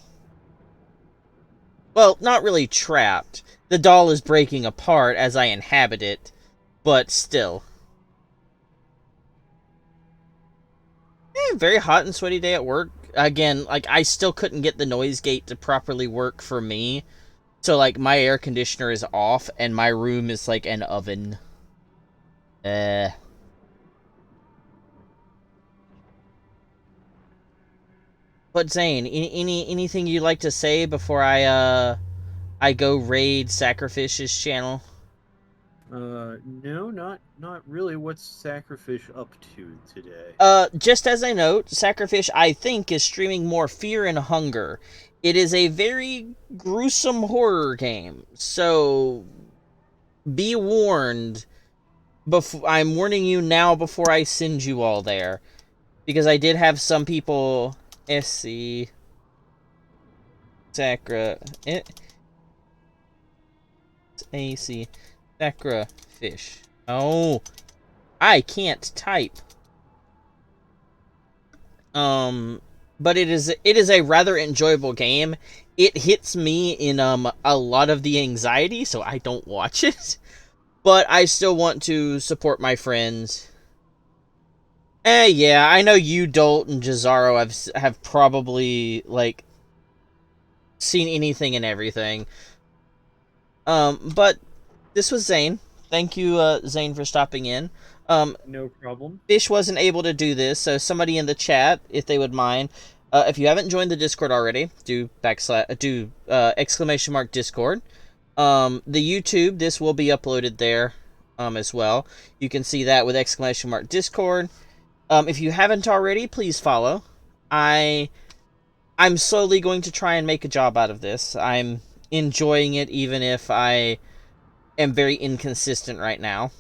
Well, not really trapped. The doll is breaking apart as I inhabit it, but still. Very hot and sweaty day at work. Again, like, I still couldn't get the noise gate to properly work for me. So like my air conditioner is off and my room is like an oven. But Zane, anything you'd like to say before I go raid Sacrifish's channel? No, not really. What's Sacrifish up to today? Just as a note, Sacrifish, I think, is streaming more Fear and Hunger. It is a very gruesome horror game, so be warned. I'm warning you now before I send you all there, because I did have some people. SC Sacra AC Sacrifish. Oh, I can't type. But it is a rather enjoyable game. It hits me in a lot of the anxiety, so I don't watch it. But I still want to support my friends. Yeah, I know you, Dolt, and Jazaro have probably like seen anything and everything. But this was Zane. Thank you, Zane, for stopping in. No problem. Fish wasn't able to do this, so somebody in the chat, if they would mind, if you haven't joined the Discord already, do exclamation mark Discord. The YouTube, this will be uploaded there, as well. You can see that with exclamation mark Discord. If you haven't already, please follow. I'm slowly going to try and make a job out of this. I'm enjoying it, even if I am very inconsistent right now.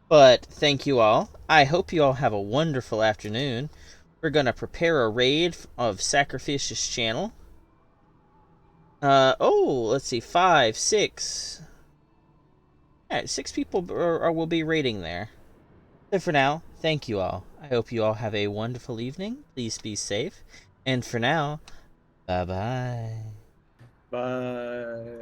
But thank you all. I hope you all have a wonderful afternoon. We're going to prepare a raid of Sacrifish's channel. Let's see. 5, 6. Alright, 6 people will be raiding there. So for now, thank you all. I hope you all have a wonderful evening. Please be safe. And for now, bye-bye. Bye.